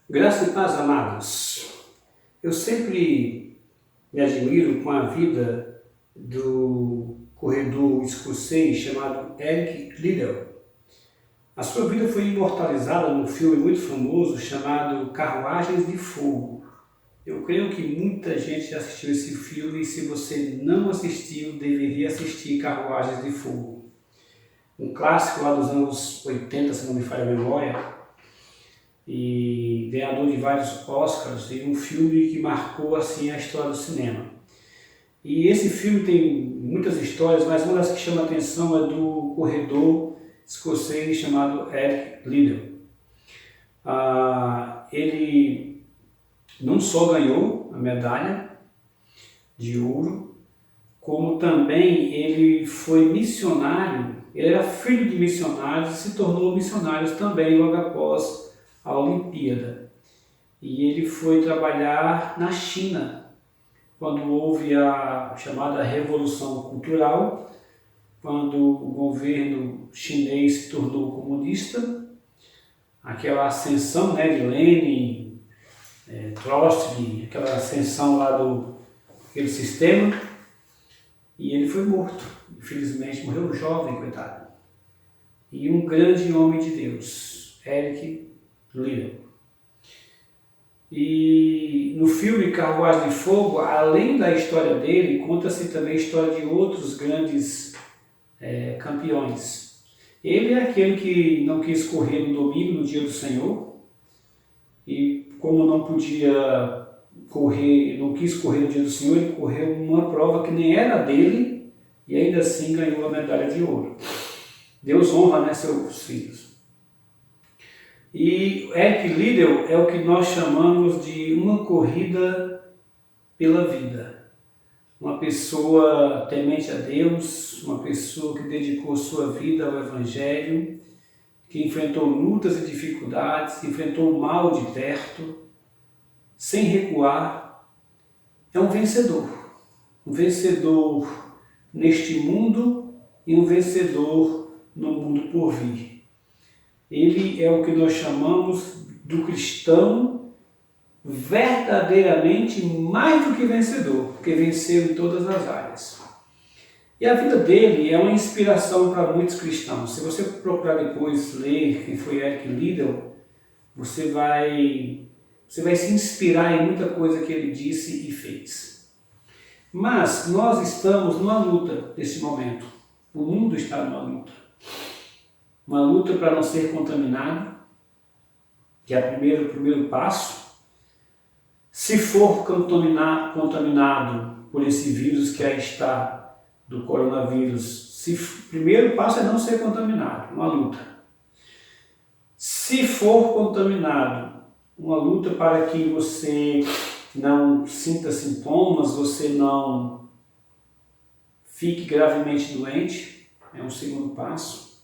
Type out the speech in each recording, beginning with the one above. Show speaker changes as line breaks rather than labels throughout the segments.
Graça e paz, amados. Eu sempre me admiro com a vida do corredor escocês chamado Eric Liddell. A sua vida foi imortalizada num filme muito famoso chamado Carruagens de Fogo. Eu creio que muita gente já assistiu esse filme e se você não assistiu, deveria assistir Carruagens de Fogo. Um clássico lá dos anos 80, se não me falha a memória, e ganhador de vários Oscars, e um filme que marcou assim a história do cinema. E esse filme tem muitas histórias, mas uma das que chama a atenção é do corredor escocês chamado Eric Liddell. Ele não só ganhou a medalha de ouro, como também ele foi missionário. Ele era filho de missionários e se tornou missionário também logo após a Olimpíada. E ele foi trabalhar na China, quando houve a chamada Revolução Cultural, quando o governo chinês se tornou comunista, aquela ascensão de Lenin, Trotsky, aquela ascensão lá daquele sistema, e ele foi morto. Infelizmente morreu jovem, coitado. E um grande homem de Deus, Eric Liddell. E no filme Carruagem de Fogo, além da história dele, conta-se também a história de outros grandes campeões. Ele é aquele que não quis correr no domingo, no dia do Senhor, e como não podia correr, não quis correr no dia do Senhor, ele correu uma prova que nem era dele e ainda assim ganhou a medalha de ouro. Deus honra, seus filhos. E Eric Liddell é o que nós chamamos de uma corrida pela vida. Uma pessoa temente a Deus, uma pessoa que dedicou sua vida ao Evangelho, que enfrentou lutas e dificuldades, enfrentou o mal de perto, sem recuar. É um vencedor neste mundo e um vencedor no mundo por vir. Ele é o que nós chamamos do cristão verdadeiramente mais do que vencedor, porque venceu em todas as áreas. E a vida dele é uma inspiração para muitos cristãos. Se você procurar depois ler quem foi Eric Liddell, você vai se inspirar em muita coisa que ele disse e fez. Mas nós estamos numa luta nesse momento. O mundo está numa luta. Uma luta para não ser contaminado, que é o primeiro passo. Se for contaminado por esse vírus que aí está, do coronavírus, o primeiro passo é não ser contaminado, uma luta. Se for contaminado, uma luta para que você não sinta sintomas, você não fique gravemente doente, é um segundo passo.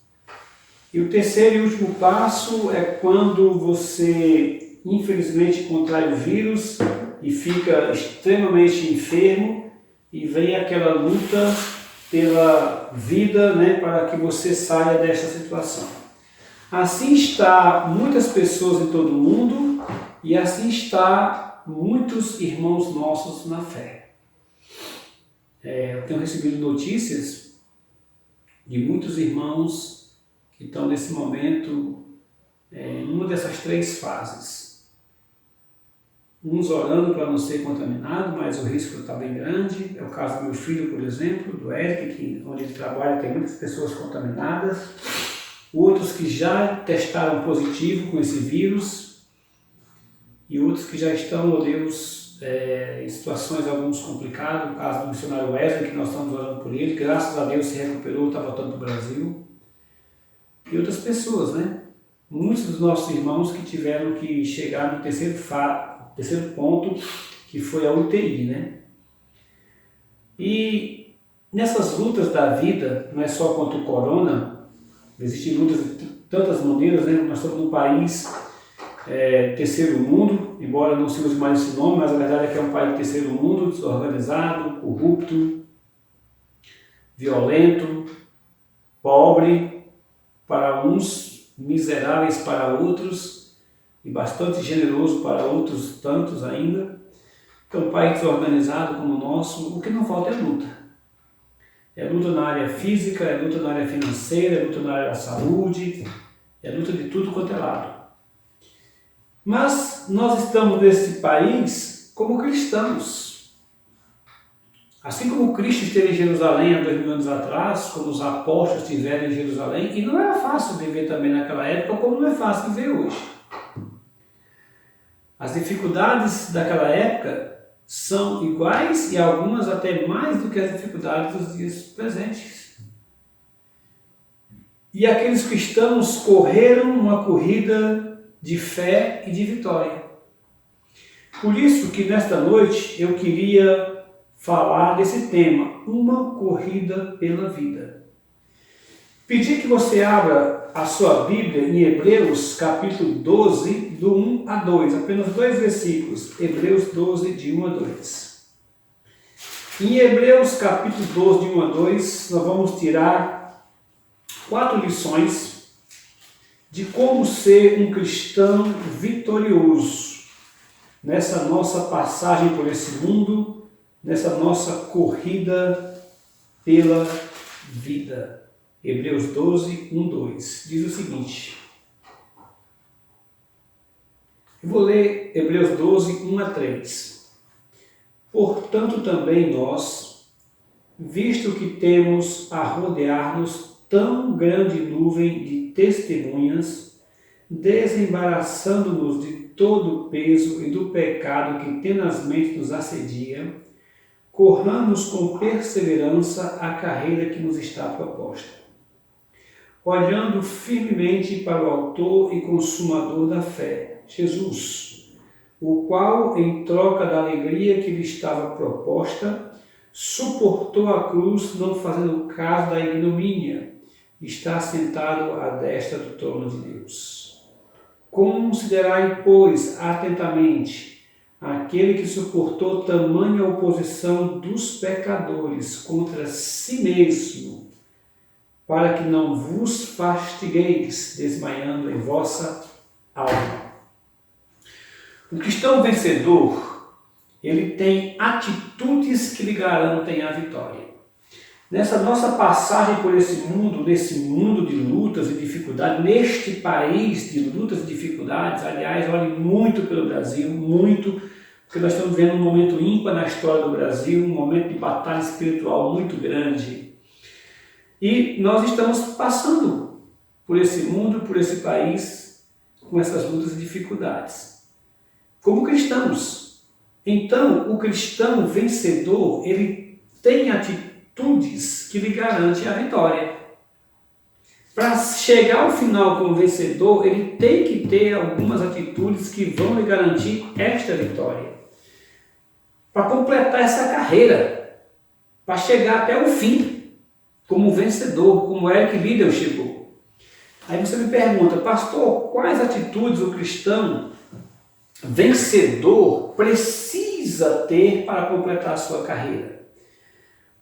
E o terceiro e último passo é quando você, infelizmente, contrai o vírus e fica extremamente enfermo e vem aquela luta pela vida, para que você saia dessa situação. Assim está muitas pessoas em todo o mundo e assim está muitos irmãos nossos na fé. Eu tenho recebido notícias de muitos irmãos que estão nesse momento em uma dessas três fases. Uns orando para não ser contaminado, mas o risco está bem grande. É o caso do meu filho, por exemplo, do Eric, onde ele trabalha, tem muitas pessoas contaminadas. Outros que já testaram positivo com esse vírus. E outros que já estão, Deus, em situações alguns complicadas. O caso do missionário Wesley, que nós estamos orando por ele. Graças a Deus se recuperou, está voltando para o Brasil. E outras pessoas, Muitos dos nossos irmãos que tiveram que chegar no terceiro ponto, que foi a UTI, E nessas lutas da vida, não é só contra o corona, existem lutas de tantas maneiras, Nós estamos num país terceiro mundo, embora não se use mais esse nome, mas a verdade é que é um país terceiro mundo, desorganizado, corrupto, violento, pobre, para uns, miseráveis para outros, e bastante generoso para outros tantos ainda. Então, um país desorganizado como o nosso, o que não falta é luta. É luta na área física, é luta na área financeira, é luta na área da saúde, é luta de tudo quanto é lado. Mas nós estamos nesse país como cristãos. Assim como Cristo esteve em Jerusalém há 2000 anos atrás, como os apóstolos estiveram em Jerusalém, e não era fácil viver também naquela época, como não é fácil viver hoje. As dificuldades daquela época são iguais e algumas até mais do que as dificuldades dos dias presentes. E aqueles cristãos correram uma corrida de fé e de vitória. Por isso que nesta noite eu queria falar desse tema, uma corrida pela vida. Pedir que você abra a sua Bíblia em Hebreus capítulo 12, do 1 a 2, apenas 2 versículos, Hebreus 12, de 1 a 2. Em Hebreus capítulo 12, de 1 a 2, nós vamos tirar 4 lições de como ser um cristão vitorioso nessa nossa passagem por esse mundo, nessa nossa corrida pela vida. Hebreus 12, 1, 2. Diz o seguinte. Eu vou ler Hebreus 12, 1 a 3. Portanto também nós, visto que temos a rodear-nos tão grande nuvem de testemunhas, desembaraçando-nos de todo o peso e do pecado que tenazmente nos assedia, corramos com perseverança a carreira que nos está proposta, olhando firmemente para o autor e consumador da fé, Jesus, o qual, em troca da alegria que lhe estava proposta, suportou a cruz, não fazendo caso da ignomínia, e está sentado à destra do trono de Deus. Considerai, pois, atentamente aquele que suportou tamanha oposição dos pecadores contra si mesmo, para que não vos fastigueis, desmaiando em vossa alma. O cristão vencedor, ele tem atitudes que lhe garantem a vitória. Nessa nossa passagem por esse mundo, nesse mundo de lutas e dificuldades, neste país de lutas e dificuldades, aliás, olhe muito pelo Brasil, muito, porque nós estamos vendo um momento ímpar na história do Brasil, um momento de batalha espiritual muito grande. E nós estamos passando por esse mundo, por esse país, com essas lutas e dificuldades. Como cristãos. Então, o cristão vencedor, ele tem atitudes que lhe garantem a vitória. Para chegar ao final como vencedor, ele tem que ter algumas atitudes que vão lhe garantir esta vitória. Para completar essa carreira, para chegar até o fim, como vencedor, como Eric Liddell chegou. Aí você me pergunta, pastor, quais atitudes o cristão vencedor precisa ter para completar a sua carreira?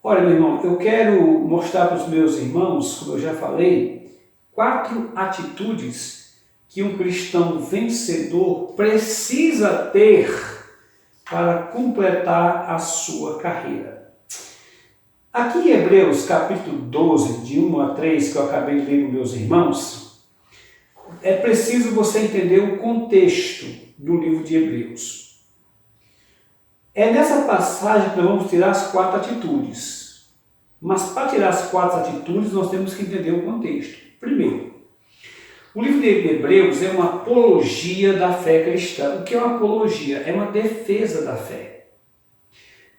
Olha, meu irmão, eu quero mostrar para os meus irmãos, como eu já falei, 4 atitudes que um cristão vencedor precisa ter para completar a sua carreira. Aqui em Hebreus capítulo 12, de 1 a 3, que eu acabei de ler para meus irmãos, é preciso você entender o contexto do livro de Hebreus. É nessa passagem que nós vamos tirar as 4 atitudes. Mas para tirar as 4 atitudes, nós temos que entender o contexto. Primeiro, o livro de Hebreus é uma apologia da fé cristã. O que é uma apologia? É uma defesa da fé.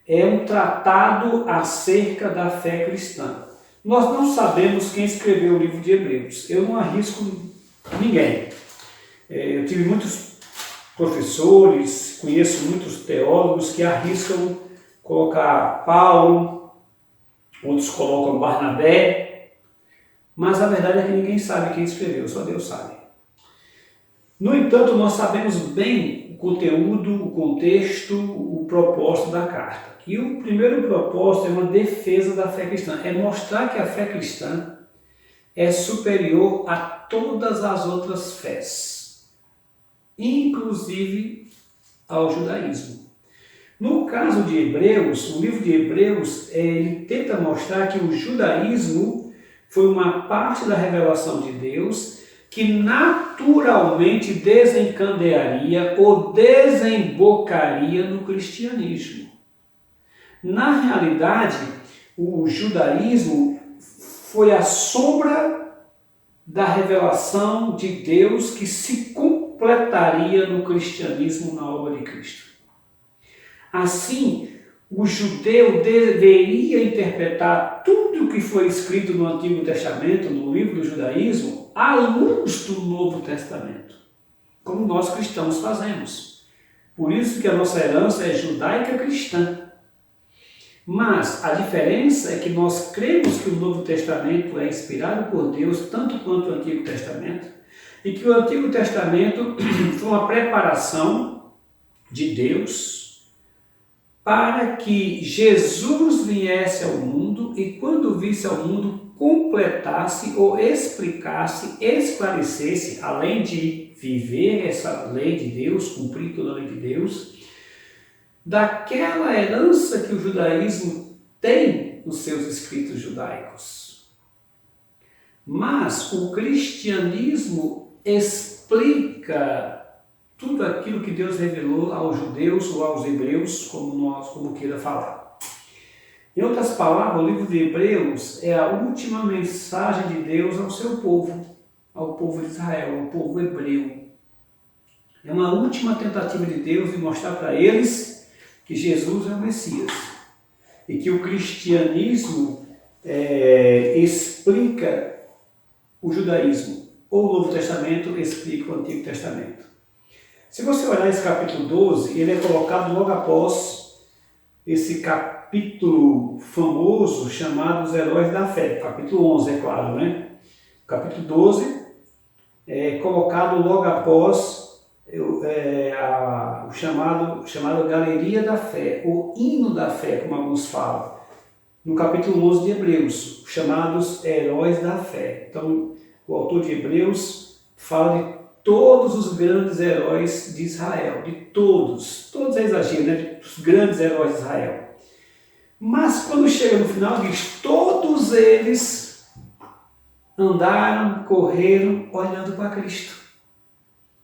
É um tratado acerca da fé cristã. Nós não sabemos quem escreveu o livro de Hebreus. Eu não arrisco ninguém. Eu tive muitos professores, conheço muitos teólogos que arriscam colocar Paulo, outros colocam Barnabé, mas a verdade é que ninguém sabe quem escreveu, só Deus sabe. No entanto, nós sabemos bem o conteúdo, o contexto, o propósito da carta. E o primeiro propósito é uma defesa da fé cristã, é mostrar que a fé cristã é superior a todas as outras fés. inclusive ao judaísmo. No caso de Hebreus, o livro de Hebreus, ele tenta mostrar que o judaísmo foi uma parte da revelação de Deus que naturalmente desencadearia ou desembocaria no cristianismo. Na realidade, o judaísmo foi a sombra da revelação de Deus que se completaria no cristianismo na obra de Cristo. Assim, o judeu deveria interpretar tudo o que foi escrito no Antigo Testamento, no livro do judaísmo, à luz do Novo Testamento, como nós cristãos fazemos. Por isso que a nossa herança é judaica cristã. Mas a diferença é que nós cremos que o Novo Testamento é inspirado por Deus, tanto quanto o Antigo Testamento, e que o Antigo Testamento foi uma preparação de Deus para que Jesus viesse ao mundo e, quando visse ao mundo, completasse ou explicasse, esclarecesse, além de viver essa lei de Deus, cumprir toda a lei de Deus, daquela herança que o judaísmo tem nos seus escritos judaicos. Mas o cristianismo explica tudo aquilo que Deus revelou aos judeus ou aos hebreus, como queira falar. Em outras palavras, o livro de Hebreus é a última mensagem de Deus ao seu povo, ao povo de Israel, ao povo hebreu. É uma última tentativa de Deus de mostrar para eles que Jesus é o Messias e que o cristianismo explica o judaísmo, ou o Novo Testamento explica o Antigo Testamento. Se você olhar esse capítulo 12, ele é colocado logo após esse capítulo famoso chamado Os Heróis da Fé, capítulo 11, é claro, né? Capítulo 12 é colocado logo após o chamado Galeria da Fé, ou Hino da Fé, como alguns falam, no capítulo 11 de Hebreus, chamados Heróis da Fé. Então, o autor de Hebreus fala de todos os grandes heróis de Israel, de todos é exagero, né? Os grandes heróis de Israel. Mas quando chega no final, diz, todos eles andaram, correram, olhando para Cristo.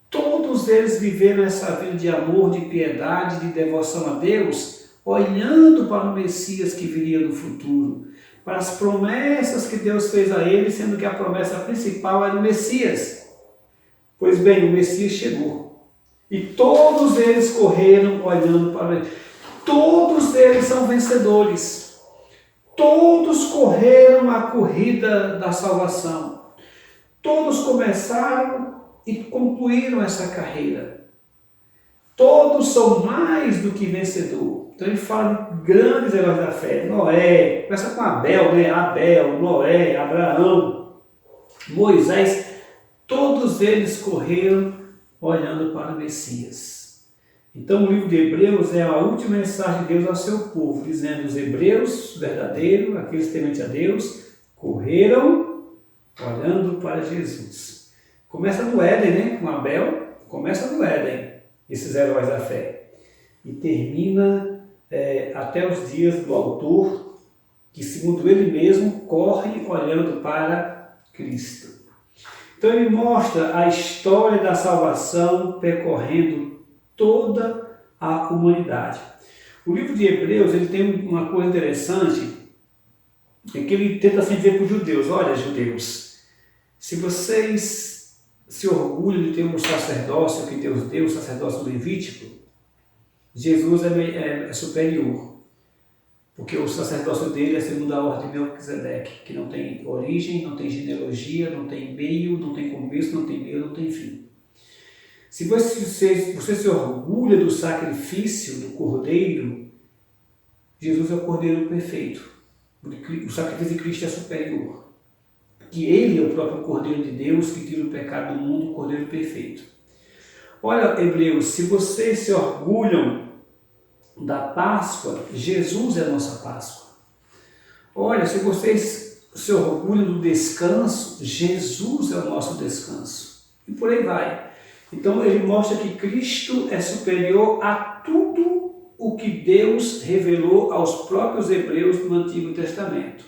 Todos eles viveram essa vida de amor, de piedade, de devoção a Deus, olhando para o Messias que viria no futuro, para as promessas que Deus fez a eles, sendo que a promessa principal era o Messias. Pois bem, o Messias chegou. E todos eles correram olhando para ele. Todos eles são vencedores. Todos correram a corrida da salvação. Todos começaram e concluíram essa carreira. Todos são mais do que vencedor. Então ele fala de grandes heróis da fé. Noé, começa com Abel, né? Abel, Noé, Abraão, Moisés. Todos eles correram olhando para o Messias. Então o livro de Hebreus é a última mensagem de Deus ao seu povo, dizendo: os hebreus verdadeiros, aqueles tementes a Deus, correram olhando para Jesus. Começa no Éden, né? Com Abel, começa no Éden, esses heróis da fé. E termina até os dias do autor, que segundo ele mesmo, corre olhando para Cristo. Então ele mostra a história da salvação percorrendo toda a humanidade. O livro de Hebreus ele tem uma coisa interessante, é que ele tenta assim dizer para os judeus: olha, judeus, se vocês se orgulham de ter um sacerdócio que Deus deu, o sacerdócio levítico, Jesus é superior. Porque o sacerdócio dele é segundo a ordem de Melquisedeque, que não tem origem, não tem genealogia, não tem meio, não tem começo, não tem meio, não tem fim. Se você se orgulha do sacrifício do Cordeiro, Jesus é o Cordeiro perfeito. O sacrifício de Cristo é superior. Que ele é o próprio Cordeiro de Deus que tira o pecado do mundo, o Cordeiro perfeito. Olha, Hebreus, se vocês se orgulham da Páscoa, Jesus é a nossa Páscoa. Olha, se vocês se orgulham do descanso, Jesus é o nosso descanso. E por aí vai. Então ele mostra que Cristo é superior a tudo o que Deus revelou aos próprios hebreus no Antigo Testamento.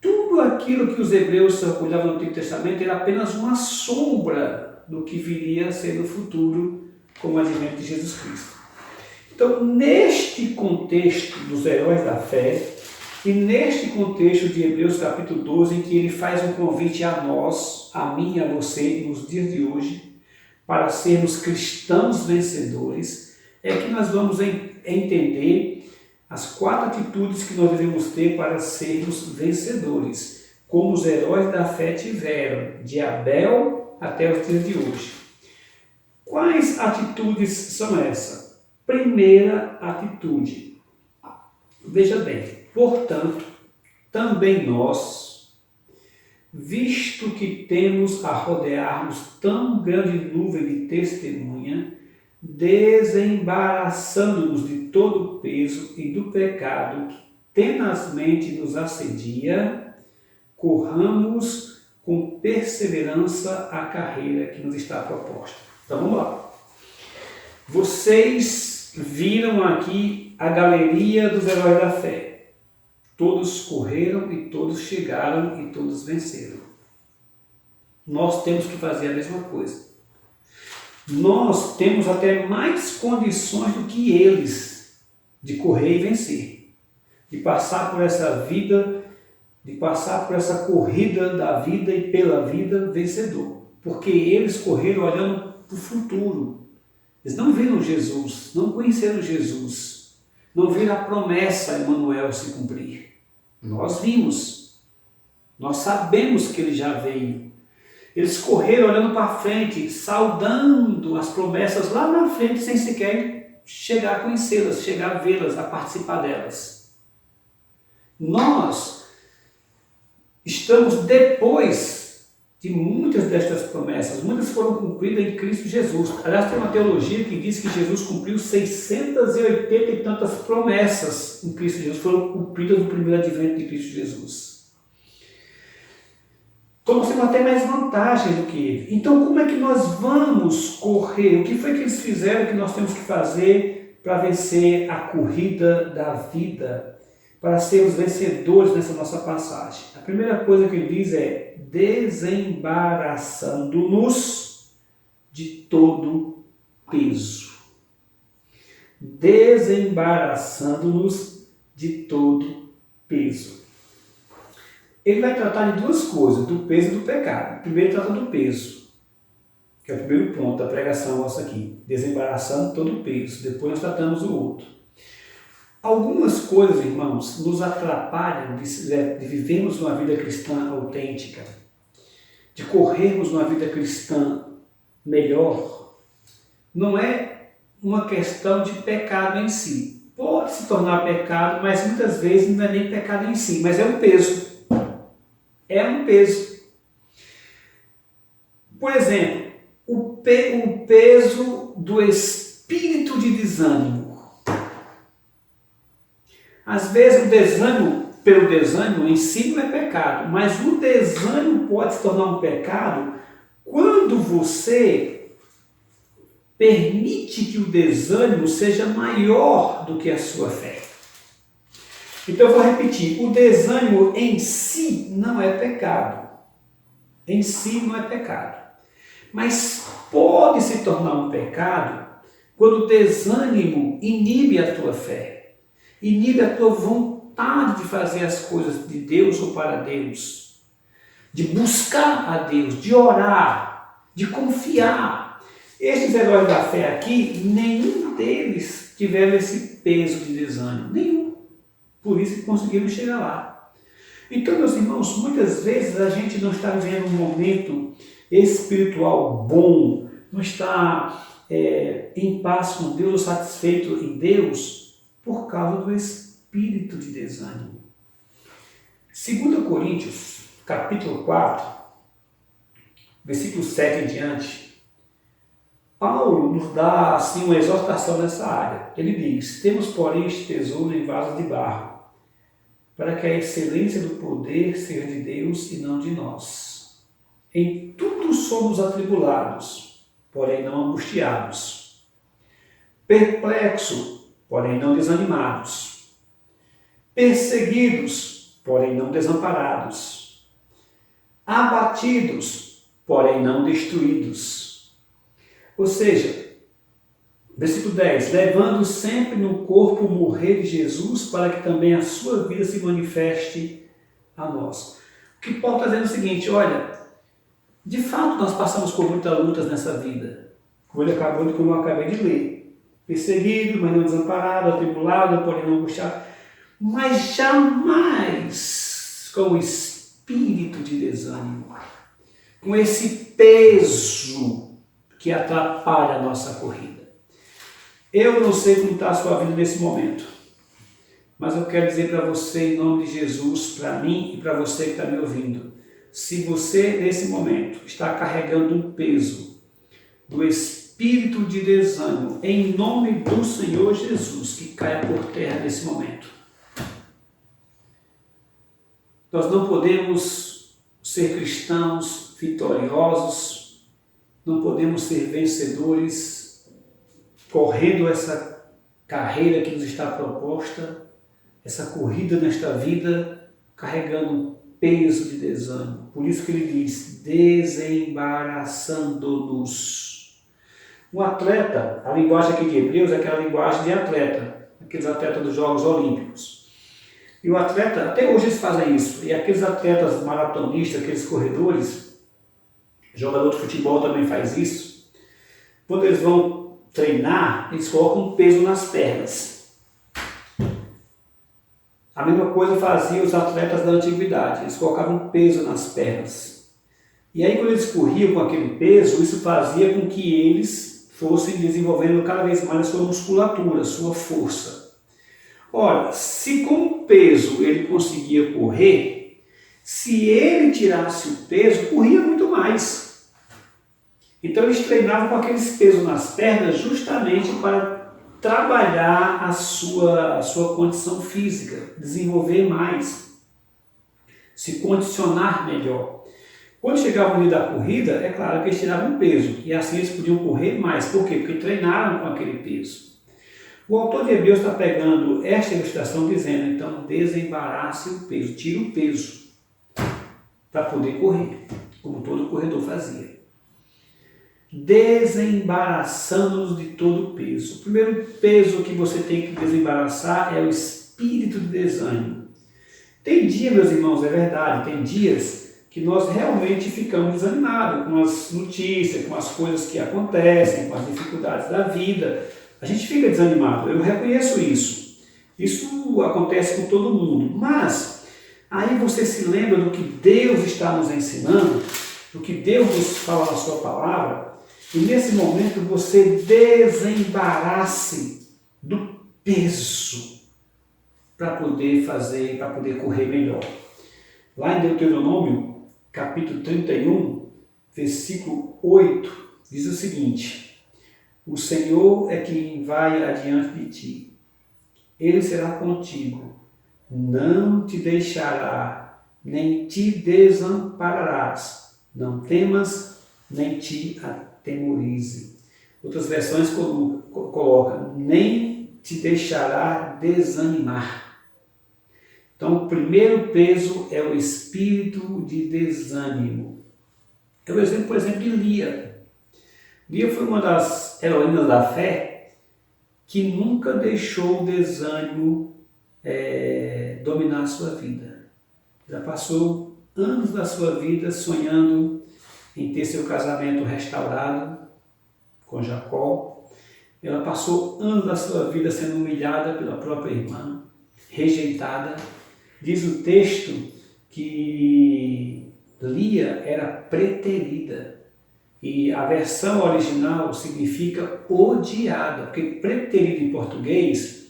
Tudo aquilo que os hebreus se orgulhavam no Antigo Testamento era apenas uma sombra do que viria a ser no futuro com o advento de Jesus Cristo. Então, neste contexto dos heróis da fé, e neste contexto de Hebreus capítulo 12, em que ele faz um convite a nós, a mim e a você, nos dias de hoje, para sermos cristãos vencedores, é que nós vamos entender as 4 atitudes que nós devemos ter para sermos vencedores, como os heróis da fé tiveram, de Abel até os dias de hoje. Quais atitudes são essas? Primeira atitude. Veja bem, portanto, também nós, visto que temos a rodear-nos tão grande nuvem de testemunha, desembaraçando-nos de todo o peso e do pecado que tenazmente nos assedia, corramos com perseverança a carreira que nos está proposta. Então vamos lá. Vocês viram aqui a galeria dos heróis da fé. Todos correram e todos chegaram e todos venceram. Nós temos que fazer a mesma coisa. Nós temos até mais condições do que eles de correr e vencer, de passar por essa vida, de passar por essa corrida da vida e pela vida vencedor, porque eles correram olhando para o futuro. Eles não viram Jesus, não conheceram Jesus, não viram a promessa Emmanuel se cumprir. Nós vimos, nós sabemos que ele já veio. Eles correram olhando para frente, saudando as promessas lá na frente, sem sequer chegar a conhecê-las, chegar a vê-las, a participar delas. Nós estamos depois de muitas destas promessas. Muitas foram cumpridas em Cristo Jesus. Aliás, tem uma teologia que diz que Jesus cumpriu 680 e tantas promessas em Cristo Jesus, foram cumpridas no primeiro advento de Cristo Jesus. Então nós temos até mais vantagem do que ele. Então como é que nós vamos correr? O que foi que eles fizeram que nós temos que fazer para vencer a corrida da vida? Para sermos vencedores nessa nossa passagem? A primeira coisa que ele diz é desembaraçando-nos de todo peso. Desembaraçando-nos de todo peso. Ele vai tratar de 2 coisas, do peso e do pecado. Primeiro trata do peso, que é o primeiro ponto da pregação nossa aqui. Desembaraçando todo o peso. Depois nós tratamos o outro. Algumas coisas, irmãos, nos atrapalham de vivermos uma vida cristã autêntica, de corrermos uma vida cristã melhor. Não é uma questão de pecado em si. Pode se tornar pecado, mas muitas vezes não é nem pecado em si, mas é um peso. É um peso. Por exemplo, o peso do espírito de desânimo. Às vezes o desânimo, pelo desânimo em si não é pecado, mas o desânimo pode se tornar um pecado quando você permite que o desânimo seja maior do que a sua fé. Então eu vou repetir, o desânimo em si não é pecado. Em si não é pecado. Mas pode se tornar um pecado quando o desânimo inibe a tua fé, inibe a tua vontade de fazer as coisas de Deus ou para Deus, de buscar a Deus, de orar, de confiar. Estes heróis da fé aqui, nenhum deles tiveram esse peso de desânimo, nenhum. Por isso que conseguiram chegar lá. Então, meus irmãos, muitas vezes a gente não está vivendo um momento espiritual bom, não está em paz com Deus, satisfeito em Deus, por causa do espírito de desânimo. 2 Coríntios, capítulo 4, versículo 7 em diante, Paulo nos dá assim uma exortação nessa área. Ele diz: temos, porém, este tesouro em vaso de barro, para que a excelência do poder seja de Deus e não de nós. Em tudo somos atribulados, porém não angustiados. Perplexo, porém não desanimados. Perseguidos, porém não desamparados. Abatidos, porém não destruídos. Ou seja, versículo 10, levando sempre no corpo o morrer de Jesus, para que também a sua vida se manifeste a nós. O que Paulo está dizendo é o seguinte, olha, de fato nós passamos por muitas lutas nessa vida, como eu acabei de ler. Perseguido, mas não desamparado, atribulado, porém não angustiado, mas jamais com o espírito de desânimo, com esse peso que atrapalha a nossa corrida. Eu não sei como está a sua vida nesse momento, mas eu quero dizer para você, em nome de Jesus, para mim e para você que está me ouvindo, se você, nesse momento, está carregando um peso do espírito de desânimo, em nome do Senhor Jesus, que caia por terra nesse momento. Nós não podemos ser cristãos vitoriosos, não podemos ser vencedores, correndo essa carreira que nos está proposta, essa corrida nesta vida, carregando um peso de desânimo. Por isso que ele diz, desembaraçando-nos. Um atleta, a linguagem aqui de Hebreus é aquela linguagem de atleta, aqueles atletas dos Jogos Olímpicos. E o atleta, até hoje eles fazem isso, e aqueles atletas maratonistas, aqueles corredores, jogador de futebol também faz isso, quando eles vão treinar, eles colocam um peso nas pernas. A mesma coisa faziam os atletas da antiguidade, eles colocavam um peso nas pernas. E aí quando eles corriam com aquele peso, isso fazia com que eles fossem desenvolvendo cada vez mais a sua musculatura, a sua força. Ora, se com o peso ele conseguia correr, se ele tirasse o peso, corria muito mais. Então eles treinavam com aqueles pesos nas pernas justamente para trabalhar a sua condição física, desenvolver mais, se condicionar melhor. Quando chegava o dia da corrida, é claro que eles tiravam peso, e assim eles podiam correr mais. Por quê? Porque treinaram com aquele peso. O autor de Hebreus está pegando esta ilustração dizendo, então, desembarace o peso, tire o peso, para poder correr, como todo corredor fazia. Desembaraçando-nos de todo o peso. O primeiro peso que você tem que desembaraçar é o espírito de desânimo. Tem dia, meus irmãos, é verdade, tem dias que nós realmente ficamos desanimados com as notícias, com as coisas que acontecem, com as dificuldades da vida. A gente fica desanimado, eu reconheço isso. Isso acontece com todo mundo. Mas aí você se lembra do que Deus está nos ensinando, do que Deus nos fala na sua palavra, e nesse momento você desembarace do peso para poder fazer, para poder correr melhor. Lá em Deuteronômio, capítulo 31, versículo 8, diz o seguinte: o Senhor é quem vai adiante de ti. Ele será contigo, não te deixará, nem te desampararás. Não temas, nem te atemorize. Outras versões colocam, nem te deixará desanimar. Então, o primeiro peso é o espírito de desânimo. É o exemplo, por exemplo, de Lia. Lia foi uma das heroínas da fé que nunca deixou o desânimo dominar a sua vida. Já passou anos da sua vida sonhando em ter seu casamento restaurado com Jacó. Ela passou anos da sua vida sendo humilhada pela própria irmã, rejeitada. Diz o texto que Lia era preterida. E a versão original significa odiada, porque preterido em português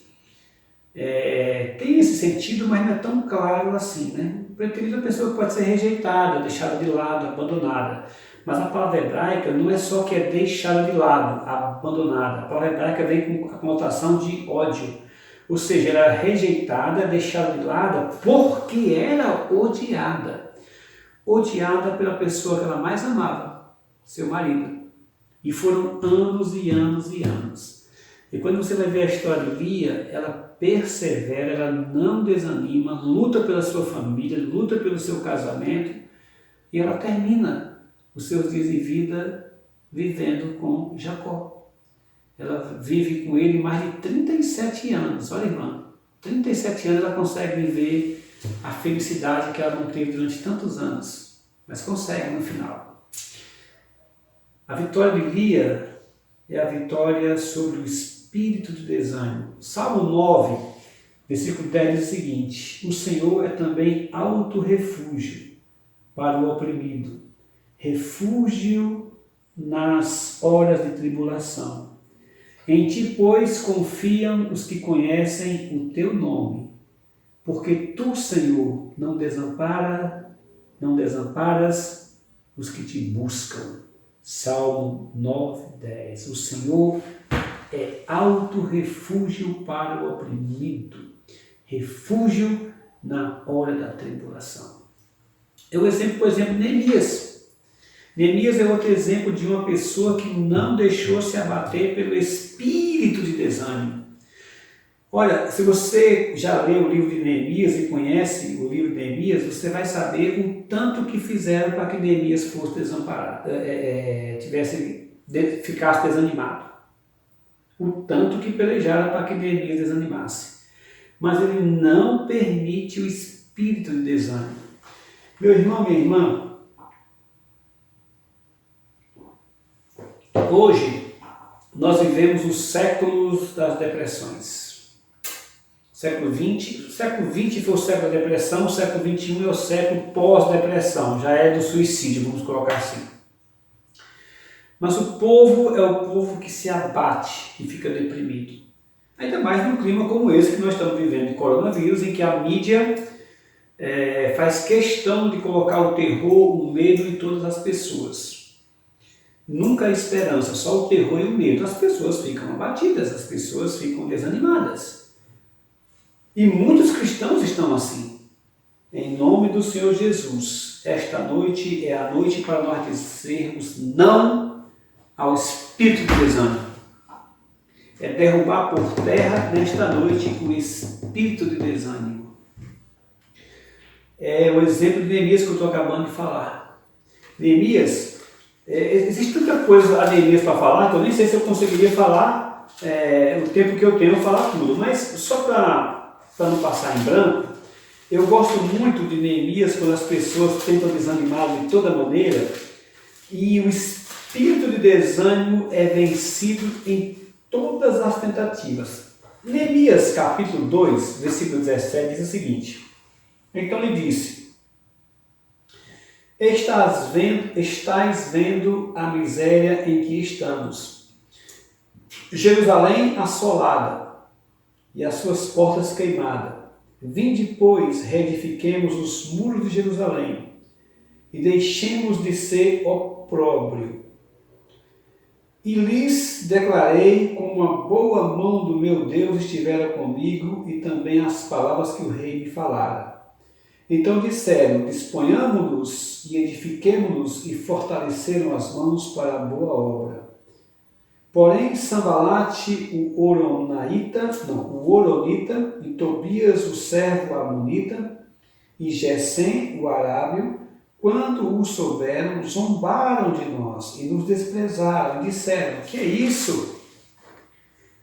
tem esse sentido, mas não é tão claro assim, né? Preterido é a pessoa que pode ser rejeitada, deixada de lado, abandonada. Mas a palavra hebraica não é só que é deixada de lado, abandonada. A palavra hebraica vem com a conotação de ódio. Ou seja, era rejeitada, deixada de lado, porque era odiada. Odiada pela pessoa que ela mais amava, seu marido. E foram anos e anos e anos. E quando você vai ver a história de Lia, ela persevera, ela não desanima, luta pela sua família, luta pelo seu casamento, e ela termina os seus dias de vida vivendo com Jacó. Ela vive com ele mais de 37 anos. Olha, irmã, 37 anos ela consegue viver a felicidade que ela não teve durante tantos anos, mas consegue no final. A vitória de Lia é a vitória sobre o espírito de desânimo. Salmo 9, versículo 10 diz o seguinte: o Senhor é também alto refúgio para o oprimido, refúgio nas horas de tribulação. Em ti, pois, confiam os que conhecem o teu nome, porque tu, Senhor, não desamparas os que te buscam. Salmo 9, 10. O Senhor é alto refúgio para o oprimido, refúgio na hora da tribulação. Eu exemplo, por exemplo, Neemias. Neemias é outro exemplo de uma pessoa que não deixou se abater pelo espírito de desânimo. Olha, se você já leu o livro de Neemias e conhece o livro de Neemias, você vai saber o tanto que fizeram para que Neemias fosse desamparado, ficasse desanimado. O tanto que pelejaram para que Neemias desanimasse. Mas ele não permite o espírito de desânimo. Meu irmão, minha irmã, hoje nós vivemos os séculos das depressões. Século XX foi o século da depressão, o século XXI é o século pós-depressão, já é do suicídio, vamos colocar assim. Mas o povo é o povo que se abate e fica deprimido. Ainda mais num clima como esse que nós estamos vivendo de coronavírus, em que a mídia faz questão de colocar o terror, o medo em todas as pessoas. Nunca a esperança, só o terror e o medo. As pessoas ficam abatidas, as pessoas ficam desanimadas. E muitos cristãos estão assim. Em nome do Senhor Jesus, esta noite é a noite para nós dizermos não ao espírito de desânimo. É derrubar por terra nesta noite o espírito de desânimo. É o exemplo de Neemias que eu estou acabando de falar. Neemias, existe tanta coisa a Neemias para falar, que eu nem sei se eu conseguiria falar o tempo que eu tenho falar tudo, mas só para não passar em branco, eu gosto muito de Neemias quando as pessoas tentam desanimar de toda maneira e o espírito de desânimo é vencido em todas as tentativas. Neemias capítulo 2, versículo 17 diz o seguinte: então lhe disse: estás vendo a miséria em que estamos, Jerusalém assolada e as suas portas queimadas. Vinde, pois, reedifiquemos os muros de Jerusalém e deixemos de ser opróbrio. E lhes declarei como a boa mão do meu Deus estivera comigo e também as palavras que o rei me falara. Então disseram: disponhamo-nos e edifiquemo-nos, e fortaleceram as mãos para a boa obra. Porém, Sambalate, o Oronita, e Tobias, o servo amonita, e Gesem, o arábio, quando o souberam, zombaram de nós e nos desprezaram, e disseram: que é isso?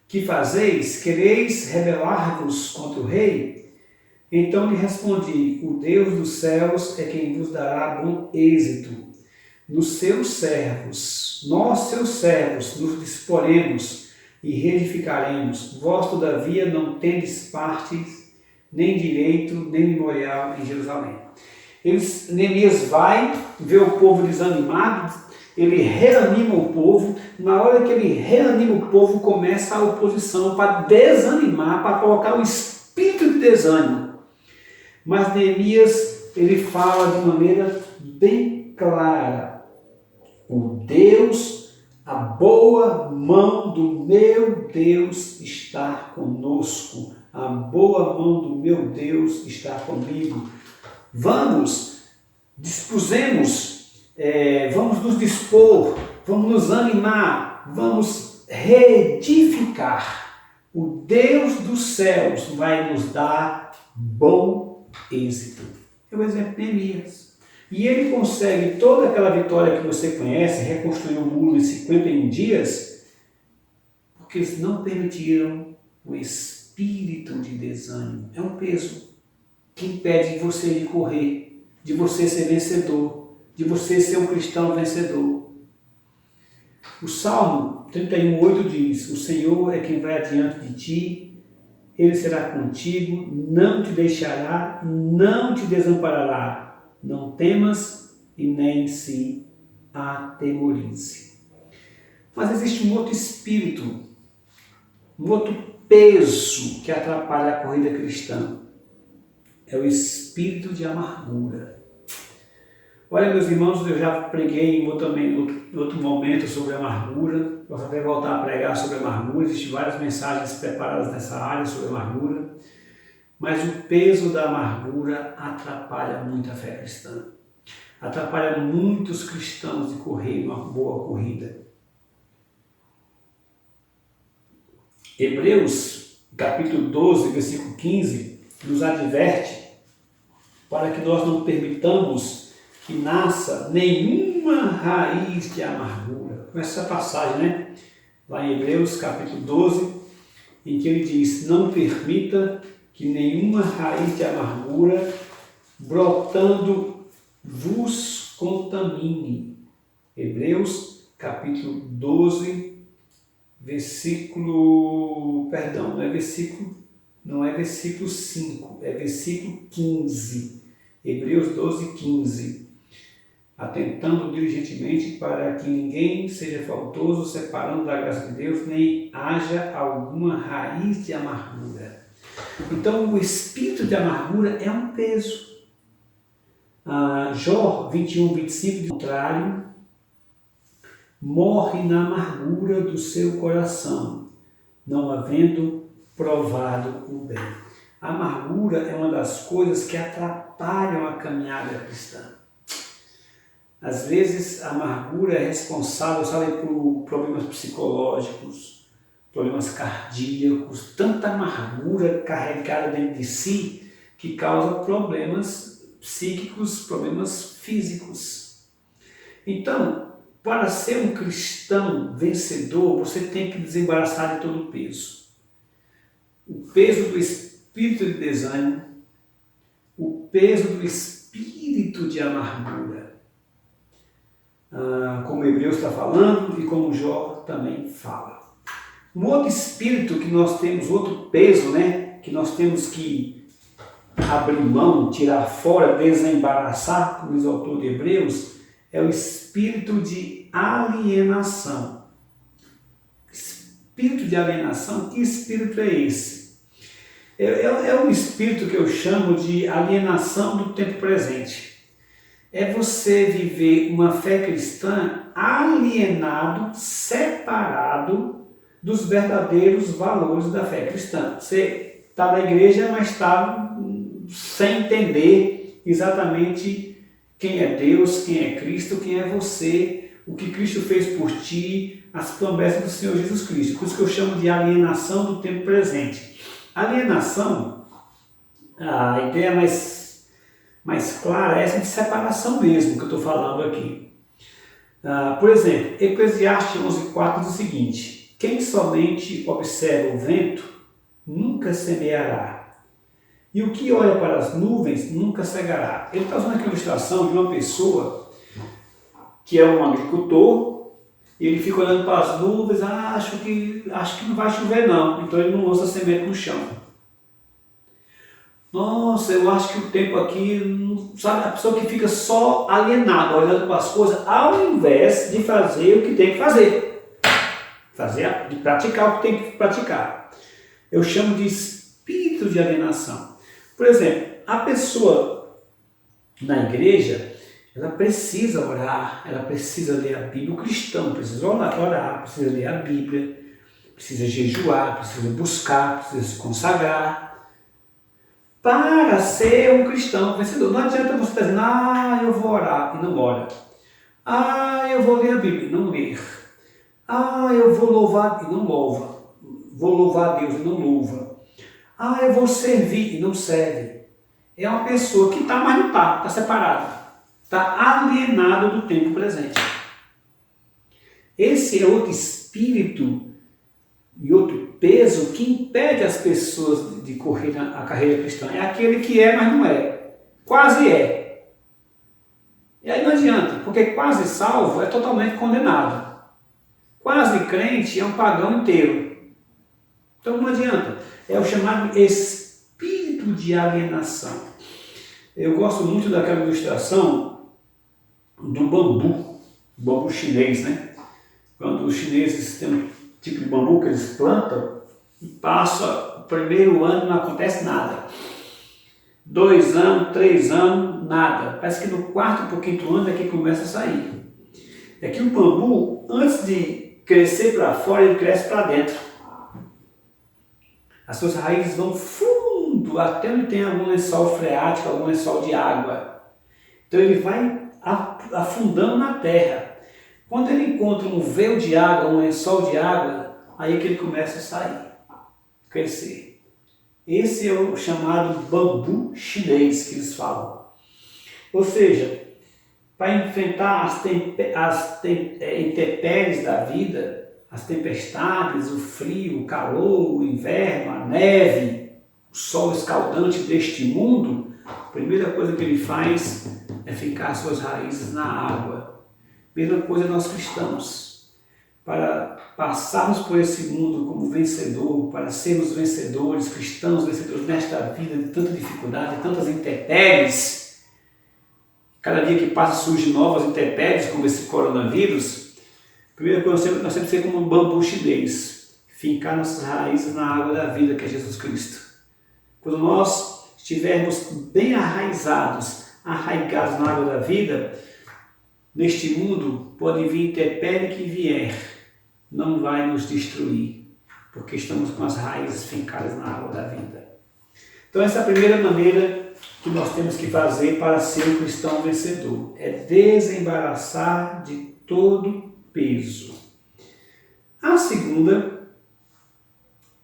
Que fazeis? Quereis rebelar-vos contra o rei? Então lhe respondi: o Deus dos céus é quem vos dará bom êxito. Nos seus servos, nós seus servos, nos disporemos e reedificaremos. Vós, todavia, não tendes parte, nem direito, nem memorial em Jerusalém. Neemias vai ver o povo desanimado, ele reanima o povo. Na hora que ele reanima o povo, começa a oposição para desanimar, para colocar o espírito de desânimo. Mas Neemias, ele fala de maneira bem clara: o Deus, a boa mão do meu Deus está conosco. A boa mão do meu Deus está comigo. Vamos nos dispor, vamos nos animar, vamos reedificar. O Deus dos céus vai nos dar bom êxito. É o exemplo de Neemias. E ele consegue toda aquela vitória que você conhece, reconstruir o muro em 51 dias, porque eles não permitiram o espírito de desânimo. É um peso que impede você de correr, de você ser vencedor, de você ser um cristão vencedor. O Salmo 31:8 diz: o Senhor é quem vai adiante de ti, Ele será contigo, não te deixará, não te desamparará. Não temas e nem se atemorize. Mas existe um outro espírito, um outro peso que atrapalha a corrida cristã. É o espírito de amargura. Olha, meus irmãos, eu já preguei em outro momento sobre amargura. Posso até voltar a pregar sobre amargura. Existem várias mensagens preparadas nessa área sobre amargura. Mas o peso da amargura atrapalha muito a fé cristã. Atrapalha muitos cristãos de correr uma boa corrida. Hebreus, capítulo 12, versículo 15, nos adverte para que nós não permitamos que nasça nenhuma raiz de amargura. Com essa passagem, né? Lá em Hebreus, capítulo 12, em que ele diz: não permita que nenhuma raiz de amargura brotando vos contamine. Hebreus capítulo 12, não é versículo 5, é versículo 15. Hebreus 12, 15. Atentando diligentemente para que ninguém seja faltoso, separando da graça de Deus, nem haja alguma raiz de amargura. Então, o espírito de amargura é um peso. Jó 21, 25, do contrário, morre na amargura do seu coração, não havendo provado o bem. A amargura é uma das coisas que atrapalham a caminhada cristã. Às vezes, a amargura é responsável, sabe, por problemas psicológicos, problemas cardíacos, tanta amargura carregada dentro de si que causa problemas psíquicos, problemas físicos. Então, para ser um cristão vencedor, você tem que desembaraçar de todo o peso. O peso do espírito de desânimo, o peso do espírito de amargura. Como Hebreus está falando e como Jó também fala. Um outro espírito que nós temos, outro peso, né, que nós temos que abrir mão, tirar fora, desembaraçar, como diz o autor de Hebreus, é o espírito de alienação. Espírito de alienação, que espírito é esse? É um espírito que eu chamo de alienação do tempo presente. É você viver uma fé cristã alienado, separado dos verdadeiros valores da fé cristã. Você está na igreja, mas está sem entender exatamente quem é Deus, quem é Cristo, quem é você, o que Cristo fez por ti, as promessas do Senhor Jesus Cristo. Por isso que eu chamo de alienação do tempo presente. Alienação, a ideia mais clara é essa de separação mesmo que eu estou falando aqui. Por exemplo, Eclesiastes 11,4 diz o seguinte: quem somente observa o vento nunca semeará, e o que olha para as nuvens nunca cegará. Ele está usando aqui uma ilustração de uma pessoa que é um agricultor, e ele fica olhando para as nuvens, acho que não vai chover não, então ele não lança semente no chão. Nossa, eu acho que o tempo aqui, sabe, a pessoa que fica só alienada, olhando para as coisas, ao invés de fazer o que tem que fazer, de praticar o que tem que praticar. Eu chamo de espírito de alienação. Por exemplo, a pessoa na igreja, ela precisa orar, ela precisa ler a Bíblia. O cristão precisa orar, precisa ler a Bíblia, precisa jejuar, precisa buscar, precisa se consagrar, para ser um cristão vencedor. Não adianta você estar dizendo, eu vou orar, e não ora. Ah, eu vou ler a Bíblia, e não ler. Ah, eu vou louvar, e não louva. Vou louvar a Deus, e não louva. Ah, eu vou servir, e não serve. É uma pessoa que está, mas não está separada. Está alienado do tempo presente. Esse é outro espírito e outro peso que impede as pessoas de correr a carreira cristã. É aquele que é, mas não é. Quase é. E aí não adianta, porque quase salvo é totalmente condenado. Quase crente é um pagão inteiro. Então não adianta. É o chamado espírito de alienação. Eu gosto muito daquela ilustração do bambu chinês, né? Quando os chineses têm um tipo de bambu que eles plantam e passa o primeiro ano não acontece nada. 2 anos, 3 anos, nada. Parece que no quarto para o quinto ano é que começa a sair. É que o bambu, antes de crescer para fora, ele cresce para dentro. As suas raízes vão fundo, até onde tem algum lençol freático, algum lençol de água. Então ele vai afundando na terra. Quando ele encontra um véu de água, um lençol de água, aí é que ele começa a sair, crescer. Esse é o chamado bambu chinês que eles falam. Ou seja, para enfrentar as intempéries da vida, as tempestades, o frio, o calor, o inverno, a neve, o sol escaldante deste mundo, a primeira coisa que ele faz é fincar suas raízes na água. Mesma coisa nós cristãos. Para passarmos por esse mundo como vencedor, para sermos vencedores, cristãos vencedores nesta vida de tanta dificuldade, de tantas intempéries, cada dia que passa surgem novas intempéries, como esse coronavírus. A primeira coisa, nós temos que ser como um bambu chinês, fincar nossas raízes na água da vida, que é Jesus Cristo. Quando nós estivermos bem arraigados na água da vida, neste mundo pode vir intempérie que vier, não vai nos destruir, porque estamos com as raízes fincadas na água da vida. Então essa é a primeira maneira que nós temos que fazer para ser um cristão vencedor, é desembaraçar de todo peso. A segunda,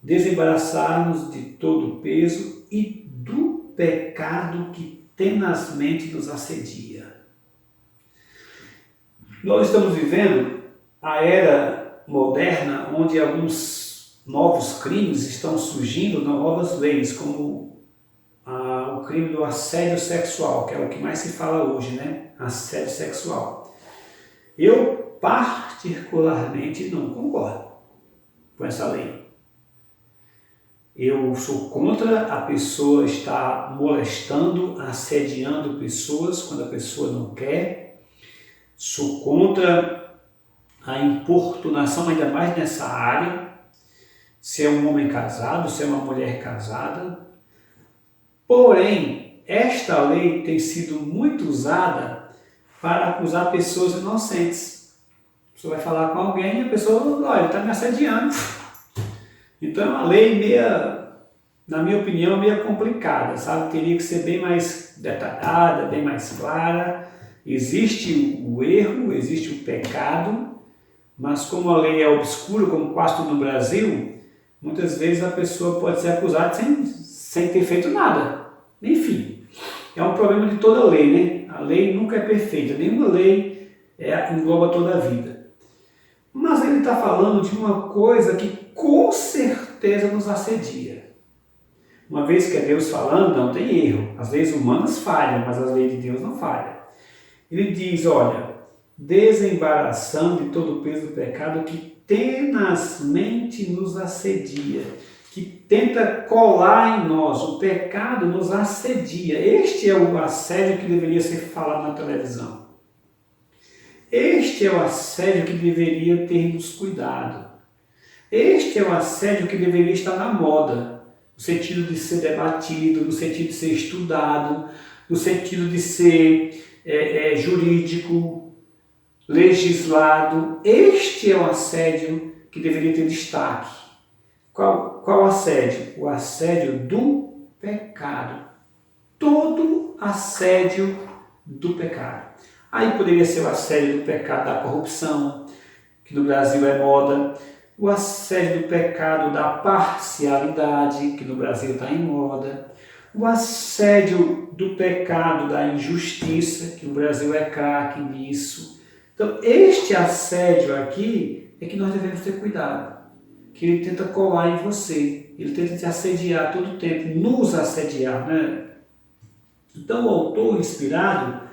desembaraçar-nos de todo peso e do pecado que tenazmente nos assedia. Nós estamos vivendo a era moderna, onde alguns novos crimes estão surgindo, novas leis, como o crime do assédio sexual, que é o que mais se fala hoje, né? Assédio sexual. Eu particularmente não concordo com essa lei. Eu sou contra a pessoa estar molestando, assediando pessoas quando a pessoa não quer. Sou contra a importunação, ainda mais nessa área, se é um homem casado, se é uma mulher casada. Porém, esta lei tem sido muito usada para acusar pessoas inocentes. A pessoa vai falar com alguém e a pessoa, olha, está me assediando. Então é uma lei meia, na minha opinião, meio complicada, sabe? Teria que ser bem mais detalhada, bem mais clara. Existe o erro, existe o pecado, mas como a lei é obscura, como quase tudo no Brasil, muitas vezes a pessoa pode ser acusada sem ter feito nada. Enfim, é um problema de toda lei, né? A lei nunca é perfeita, nenhuma lei engloba toda a vida. Mas ele está falando de uma coisa que com certeza nos assedia. Uma vez que é Deus falando, não tem erro. As leis humanas falham, mas as leis de Deus não falham. Ele diz, olha, desembaraçando de todo o peso do pecado que tenazmente nos assedia, que tenta colar em nós. O pecado nos assedia. Este é o assédio que deveria ser falado na televisão. Este é o assédio que deveria termos cuidado. Este é o assédio que deveria estar na moda, no sentido de ser debatido, no sentido de ser estudado, no sentido de ser jurídico, legislado. Este é o assédio que deveria ter destaque. Qual assédio? O assédio do pecado. Todo assédio do pecado. Aí poderia ser o assédio do pecado da corrupção, que no Brasil é moda, o assédio do pecado da parcialidade, que no Brasil está em moda, o assédio do pecado da injustiça, que no Brasil é craque nisso. Então, este assédio aqui é que nós devemos ter cuidado, que ele tenta colar em você, ele tenta te assediar todo o tempo, nos assediar, né? Então, o autor inspirado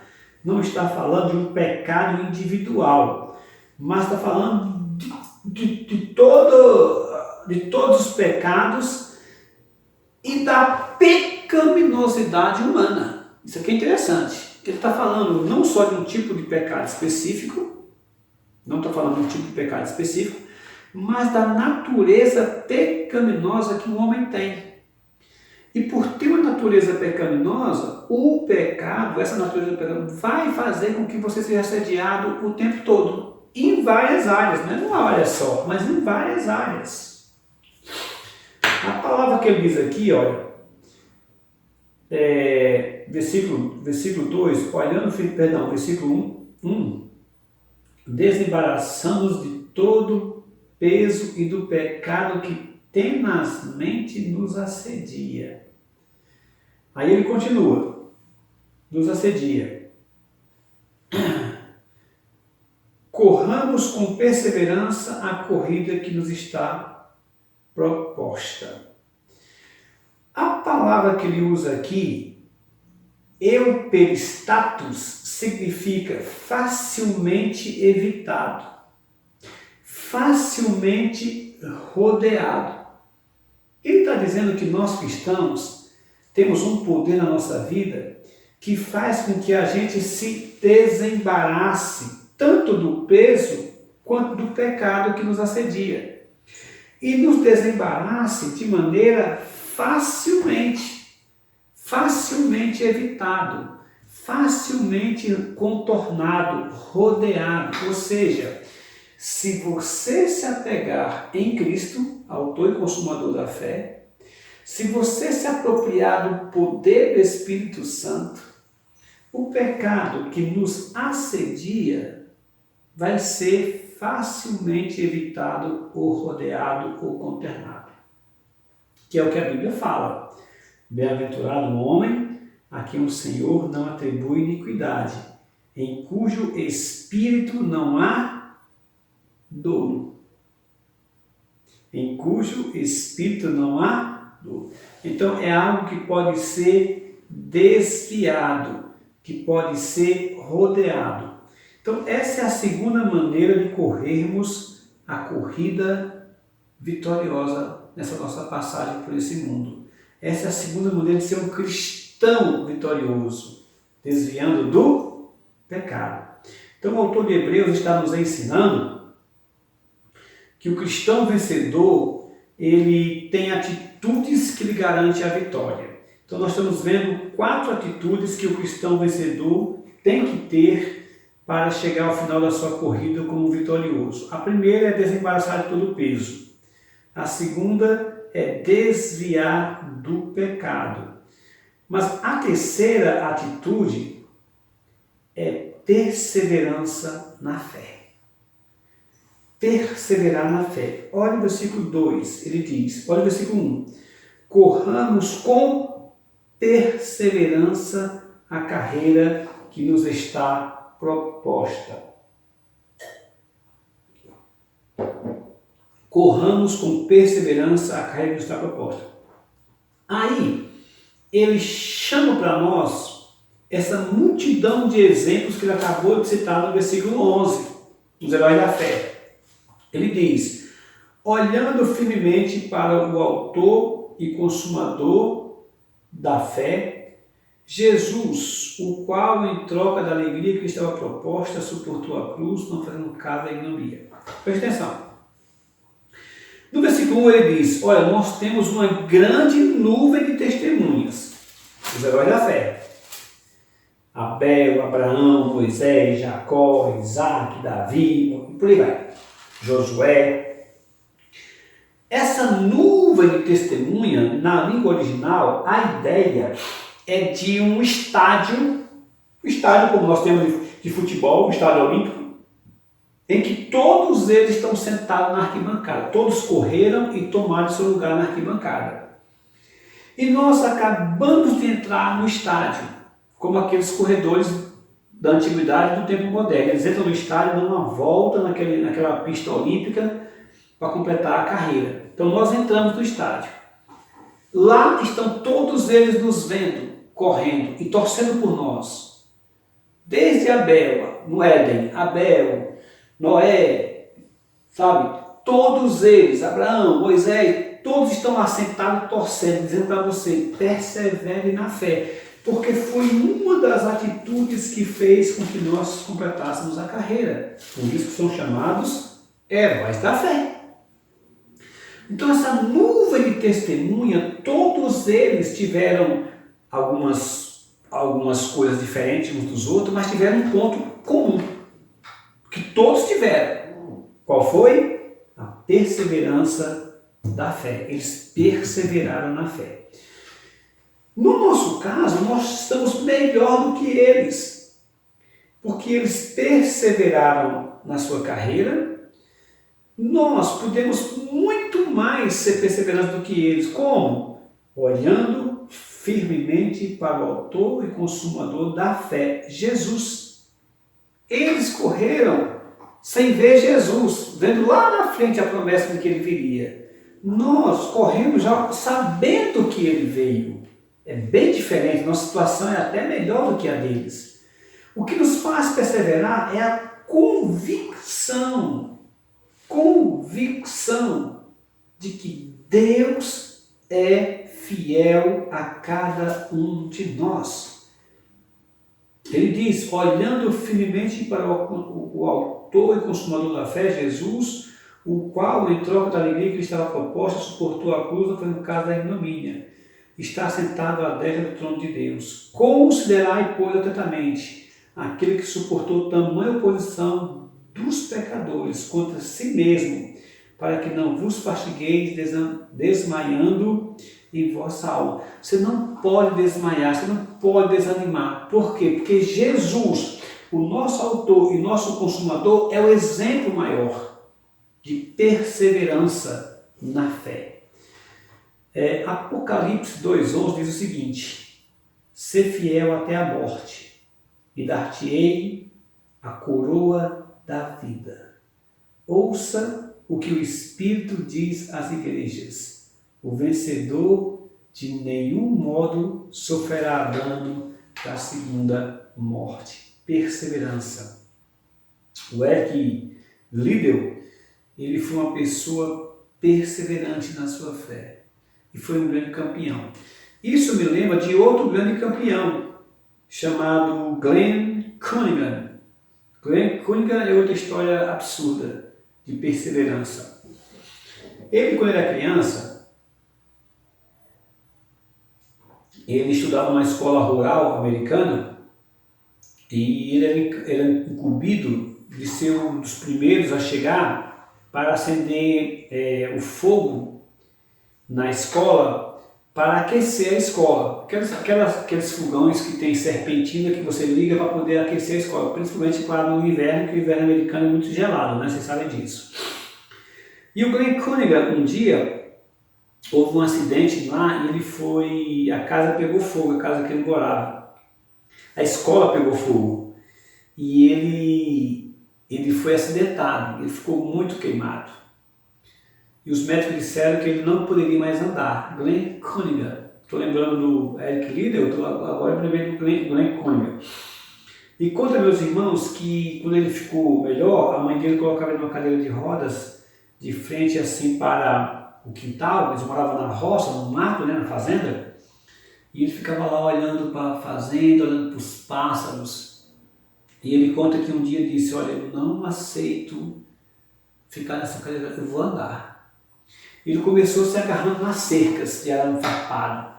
não está falando de um pecado individual, mas está falando de todos os pecados e da pecaminosidade humana. Isso aqui é interessante. Ele está falando não só de um tipo de pecado específico, mas da natureza pecaminosa que o homem tem. E por ter uma natureza pecaminosa, o pecado, essa natureza pecaminosa, vai fazer com que você seja assediado o tempo todo. Em várias áreas, não é numa área só, mas em várias áreas. A palavra que ele diz aqui, olha, versículo 2, versículo 1, desembaraçamos de todo peso e do pecado que tenazmente nos assedia. Aí ele continua, nos assedia. Corramos com perseverança a corrida que nos está proposta. A palavra que ele usa aqui, euperistatus, significa facilmente evitado, facilmente rodeado. Ele está dizendo que nós cristãos temos um poder na nossa vida que faz com que a gente se desembarace tanto do peso quanto do pecado que nos assedia. E nos desembarace de maneira facilmente evitado, facilmente contornado, rodeado. Ou seja, se você se apegar em Cristo, autor e consumador da fé, se você se apropriar do poder do Espírito Santo, o pecado que nos assedia vai ser facilmente evitado ou rodeado ou contornado. Que é o que a Bíblia fala. Bem-aventurado o homem a quem o Senhor não atribui iniquidade, em cujo espírito não há dolo. Em cujo espírito não há dolo. Então é algo que pode ser desviado, que pode ser rodeado. Então essa é a segunda maneira de corrermos a corrida vitoriosa nessa nossa passagem por esse mundo. Essa é a segunda maneira de ser um cristão vitorioso, desviando do pecado. Então o autor de Hebreus está nos ensinando que o cristão vencedor, ele tem atitudes que lhe garantem a vitória. Então nós estamos vendo 4 atitudes que o cristão vencedor tem que ter para chegar ao final da sua corrida como vitorioso. A primeira é desembaraçar de todo o peso. A segunda é desviar do pecado. Mas a terceira atitude é perseverança na fé. Perseverar na fé. Olha o versículo 2, ele diz, olha o versículo 1. Corramos com perseverança a carreira que nos está proposta. Corramos com perseverança a carreira que nos está proposta. Aí, ele chama para nós essa multidão de exemplos que ele acabou de citar no versículo 11, dos heróis da fé. Ele diz, olhando firmemente para o autor e consumador da fé, Jesus, o qual, em troca da alegria que lhe estava proposta, suportou a cruz, não fazendo caso da ignomínia. Preste atenção. No versículo 1 ele diz, olha, nós temos uma grande nuvem de testemunhas, os heróis da fé. Abel, Abraão, Moisés, Jacó, Isaac, Davi, e por aí vai. Josué. Essa nuvem de testemunha, na língua original, a ideia é de um estádio Um estádio como nós temos de futebol, um estádio olímpico, em que todos eles estão sentados na arquibancada. Todos correram e tomaram seu lugar na arquibancada. E nós acabamos de entrar no estádio, como aqueles corredores da antiguidade do tempo moderno. Eles entram no estádio, dão uma volta naquela pista olímpica para completar a carreira. Então nós entramos no estádio. Lá estão todos eles nos vendo, correndo e torcendo por nós. Desde Abel, no Éden, Abel, Noé, sabe? Todos eles, Abraão, Moisés, todos estão lá sentados torcendo, dizendo para você, persevere na fé. Porque foi uma das atitudes que fez com que nós completássemos a carreira. Por isso que são chamados heróis da fé. Então essa nuvem de testemunha, todos eles tiveram algumas coisas diferentes uns dos outros, mas tiveram um ponto comum, que todos tiveram. Qual foi? A perseverança da fé. Eles perseveraram na fé. No nosso caso, nós estamos melhor do que eles, porque eles perseveraram na sua carreira. Nós podemos muito mais ser perseverantes do que eles. Como? Olhando firmemente para o autor e consumador da fé, Jesus. Eles correram sem ver Jesus, vendo lá na frente a promessa de que ele viria. Nós corremos já sabendo que ele veio. É bem diferente, nossa situação é até melhor do que a deles. O que nos faz perseverar é a convicção de que Deus é fiel a cada um de nós. Ele diz, olhando firmemente para o autor e consumador da fé, Jesus, o qual, em troca da alegria que lhe estava proposta, suportou a cruz, não foi no caso da ignomínia. Está sentado à destra do trono de Deus. Considerai, pois, atentamente aquele que suportou tamanha oposição dos pecadores contra si mesmo, para que não vos fastigueis desmaiando em vossa alma. Você não pode desmaiar, você não pode desanimar. Por quê? Porque Jesus, o nosso autor e nosso consumador, é o exemplo maior de perseverança na fé. Apocalipse 2,11 diz o seguinte: ser fiel até a morte, e dar-te-ei a coroa da vida. Ouça o que o Espírito diz às igrejas. O vencedor de nenhum modo sofrerá dano da segunda morte. Perseverança. O Eric Liddell, ele foi uma pessoa perseverante na sua fé e foi um grande campeão. Isso me lembra de outro grande campeão chamado Glenn Cunningham. Glenn Cunningham é outra história absurda de perseverança. Ele, quando era criança, ele estudava numa escola rural americana e ele era incumbido de ser um dos primeiros a chegar para acender o fogo na escola para aquecer a escola. Aqueles fogões que tem serpentina que você liga para poder aquecer a escola, principalmente, claro, no inverno, que o inverno americano é muito gelado, né? Vocês sabem disso. E o Glenn Cunningham, um dia, houve um acidente lá e a casa pegou fogo, a casa que ele morava. A escola pegou fogo e ele foi acidentado, ele ficou muito queimado. E os médicos disseram que ele não poderia mais andar. Glenn Cunningham. Estou lembrando do Eric Liddell, agora lembrei do Glenn Cunningham. E conta, meus irmãos, que quando ele ficou melhor, a mãe dele colocava ele numa cadeira de rodas, de frente assim para o quintal. Eles moravam na roça, no mato, né, na fazenda. E ele ficava lá olhando para a fazenda, olhando para os pássaros. E ele conta que um dia disse, olha, eu não aceito ficar nessa cadeira, eu vou andar. Ele começou se agarrando nas cercas de arame farpado.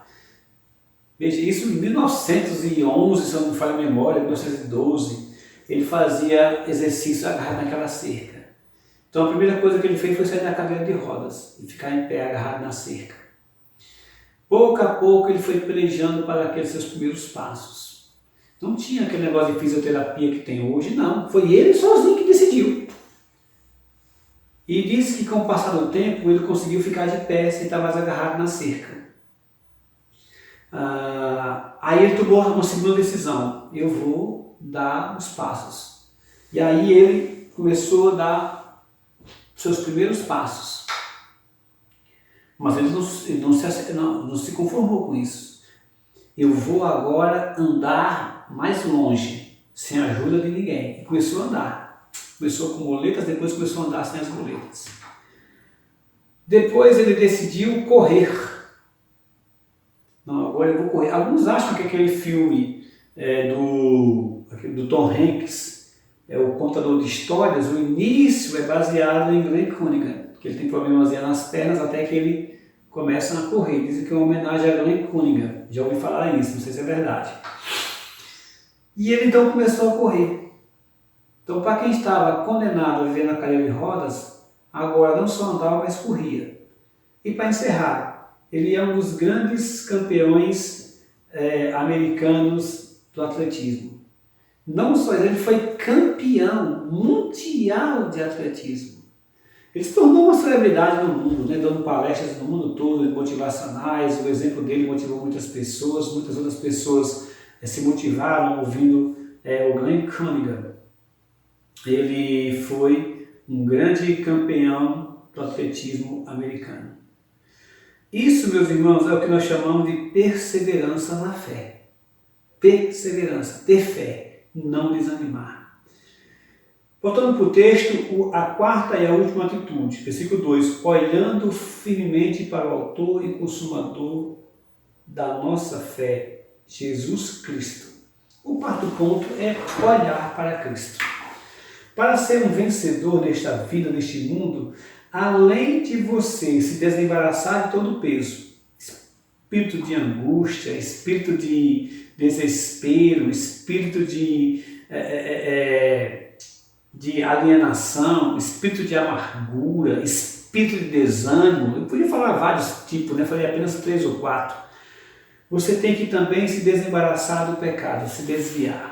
Veja, isso em 1911, se eu não me falha a memória, 1912, ele fazia exercício agarrado naquela cerca. Então a primeira coisa que ele fez foi sair da cadeira de rodas e ficar em pé agarrado na cerca. Pouco a pouco ele foi pelejando para aqueles seus primeiros passos. Não tinha aquele negócio de fisioterapia que tem hoje, não. Foi ele sozinho que decidiu. E disse que com o passar do tempo ele conseguiu ficar de pé sem estar mais agarrado na cerca. Aí ele tomou uma segunda decisão: eu vou dar os passos. E aí ele começou a dar seus primeiros passos. Mas ele não se conformou com isso. Eu vou agora andar mais longe, sem a ajuda de ninguém. E começou a andar. Começou com muletas, depois começou a andar sem as muletas. Depois ele decidiu correr. Não, agora eu vou correr. Alguns acham que aquele filme do Tom Hanks, o contador de histórias, o início é baseado em Glenn Cunningham, que ele tem problemas nas pernas até que ele começa a correr. Dizem que é uma homenagem a Glenn Cunningham. Já ouvi falar isso, não sei se é verdade. E ele então começou a correr. Então, para quem estava condenado a viver na cadeira de rodas, agora não só andava, mas corria. E para encerrar, ele é um dos grandes campeões americanos do atletismo. Não só ele foi campeão mundial de atletismo. Ele se tornou uma celebridade no mundo, né, dando palestras no mundo todo, motivacionais. O exemplo dele motivou muitas pessoas, muitas outras pessoas se motivaram ouvindo o Glenn Cunningham. Ele foi um grande campeão do atletismo americano. Isso, meus irmãos, é o que nós chamamos de perseverança na fé. Perseverança, ter fé, não desanimar. Voltando para o texto, a quarta e a última atitude, versículo 2: olhando firmemente para o autor e consumador da nossa fé, Jesus Cristo. O quarto ponto é olhar para Cristo. Para ser um vencedor nesta vida, neste mundo, além de você se desembaraçar de todo o peso, espírito de angústia, espírito de desespero, espírito de alienação, espírito de amargura, espírito de desânimo, eu podia falar vários tipos, né? Falei apenas 3 ou 4. Você tem que também se desembaraçar do pecado, se desviar.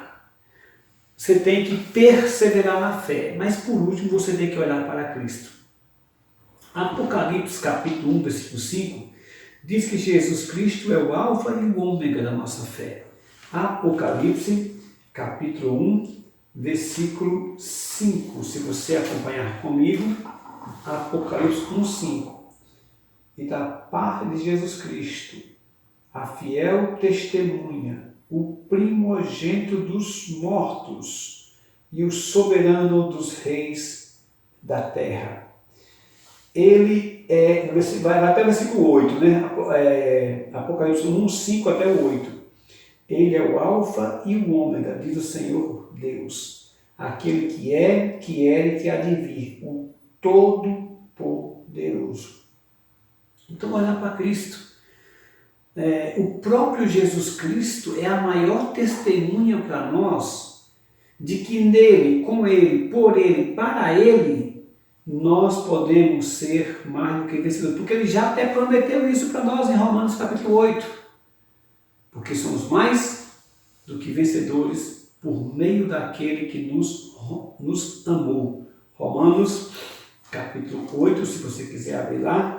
Você tem que perseverar na fé, mas por último você tem que olhar para Cristo. Apocalipse capítulo 1, versículo 5, diz que Jesus Cristo é o alfa e o ômega da nossa fé. Apocalipse capítulo 1, versículo 5, se você acompanhar comigo, Apocalipse 1, 5. E da parte de Jesus Cristo, a fiel testemunha, o primogênito dos mortos e o soberano dos reis da terra. Ele vai até o versículo 8, né? Apocalipse 1, 5 até o 8. Ele é o alfa e o ômega, diz o Senhor Deus, aquele que é, que era e que há de vir, o Todo-Poderoso. Então, olhar para Cristo. O próprio Jesus Cristo é a maior testemunha para nós de que nele, com ele, por ele, para ele, nós podemos ser mais do que vencedores. Porque ele já até prometeu isso para nós em Romanos capítulo 8. Porque somos mais do que vencedores por meio daquele que nos amou. Romanos capítulo 8, se você quiser abrir lá.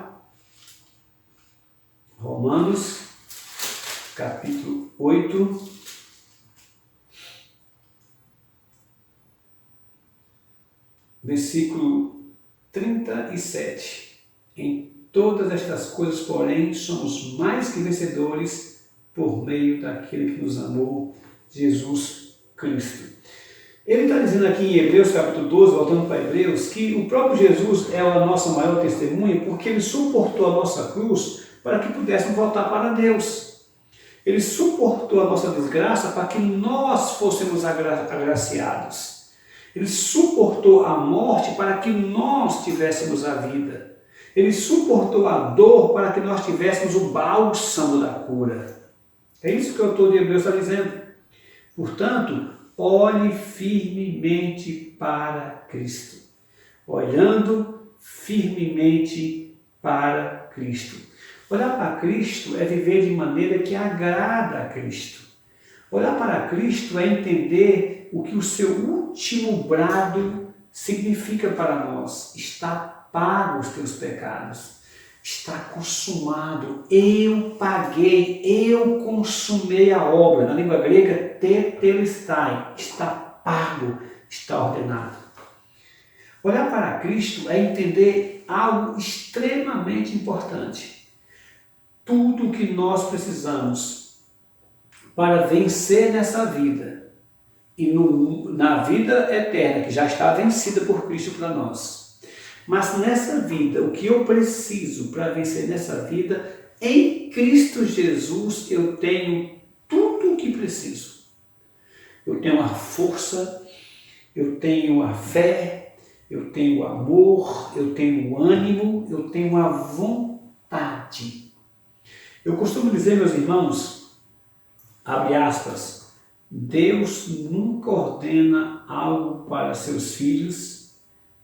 Romanos, capítulo 8, versículo 37. Em todas estas coisas, porém, somos mais que vencedores por meio daquele que nos amou, Jesus Cristo. Ele está dizendo aqui em Hebreus capítulo 12, voltando para Hebreus, que o próprio Jesus é a nossa maior testemunha porque ele suportou a nossa cruz para que pudéssemos voltar para Deus. Ele suportou a nossa desgraça para que nós fôssemos agraciados. Ele suportou a morte para que nós tivéssemos a vida. Ele suportou a dor para que nós tivéssemos o bálsamo da cura. É isso que o autor de Hebreus está dizendo. Portanto, olhe firmemente para Cristo. Olhando firmemente para Cristo. Olhar para Cristo é viver de maneira que agrada a Cristo. Olhar para Cristo é entender o que o seu último brado significa para nós. Está pago os teus pecados. Está consumado. Eu paguei, eu consumei a obra. Na língua grega, tetelestai. Está pago, está ordenado. Olhar para Cristo é entender algo extremamente importante. Tudo o que nós precisamos para vencer nessa vida e na vida eterna, que já está vencida por Cristo para nós. Mas nessa vida, o que eu preciso para vencer nessa vida, em Cristo Jesus eu tenho tudo o que preciso. Eu tenho a força, eu tenho a fé, eu tenho o amor, eu tenho o ânimo, eu tenho a vontade. Eu costumo dizer, meus irmãos, abre aspas, Deus nunca ordena algo para seus filhos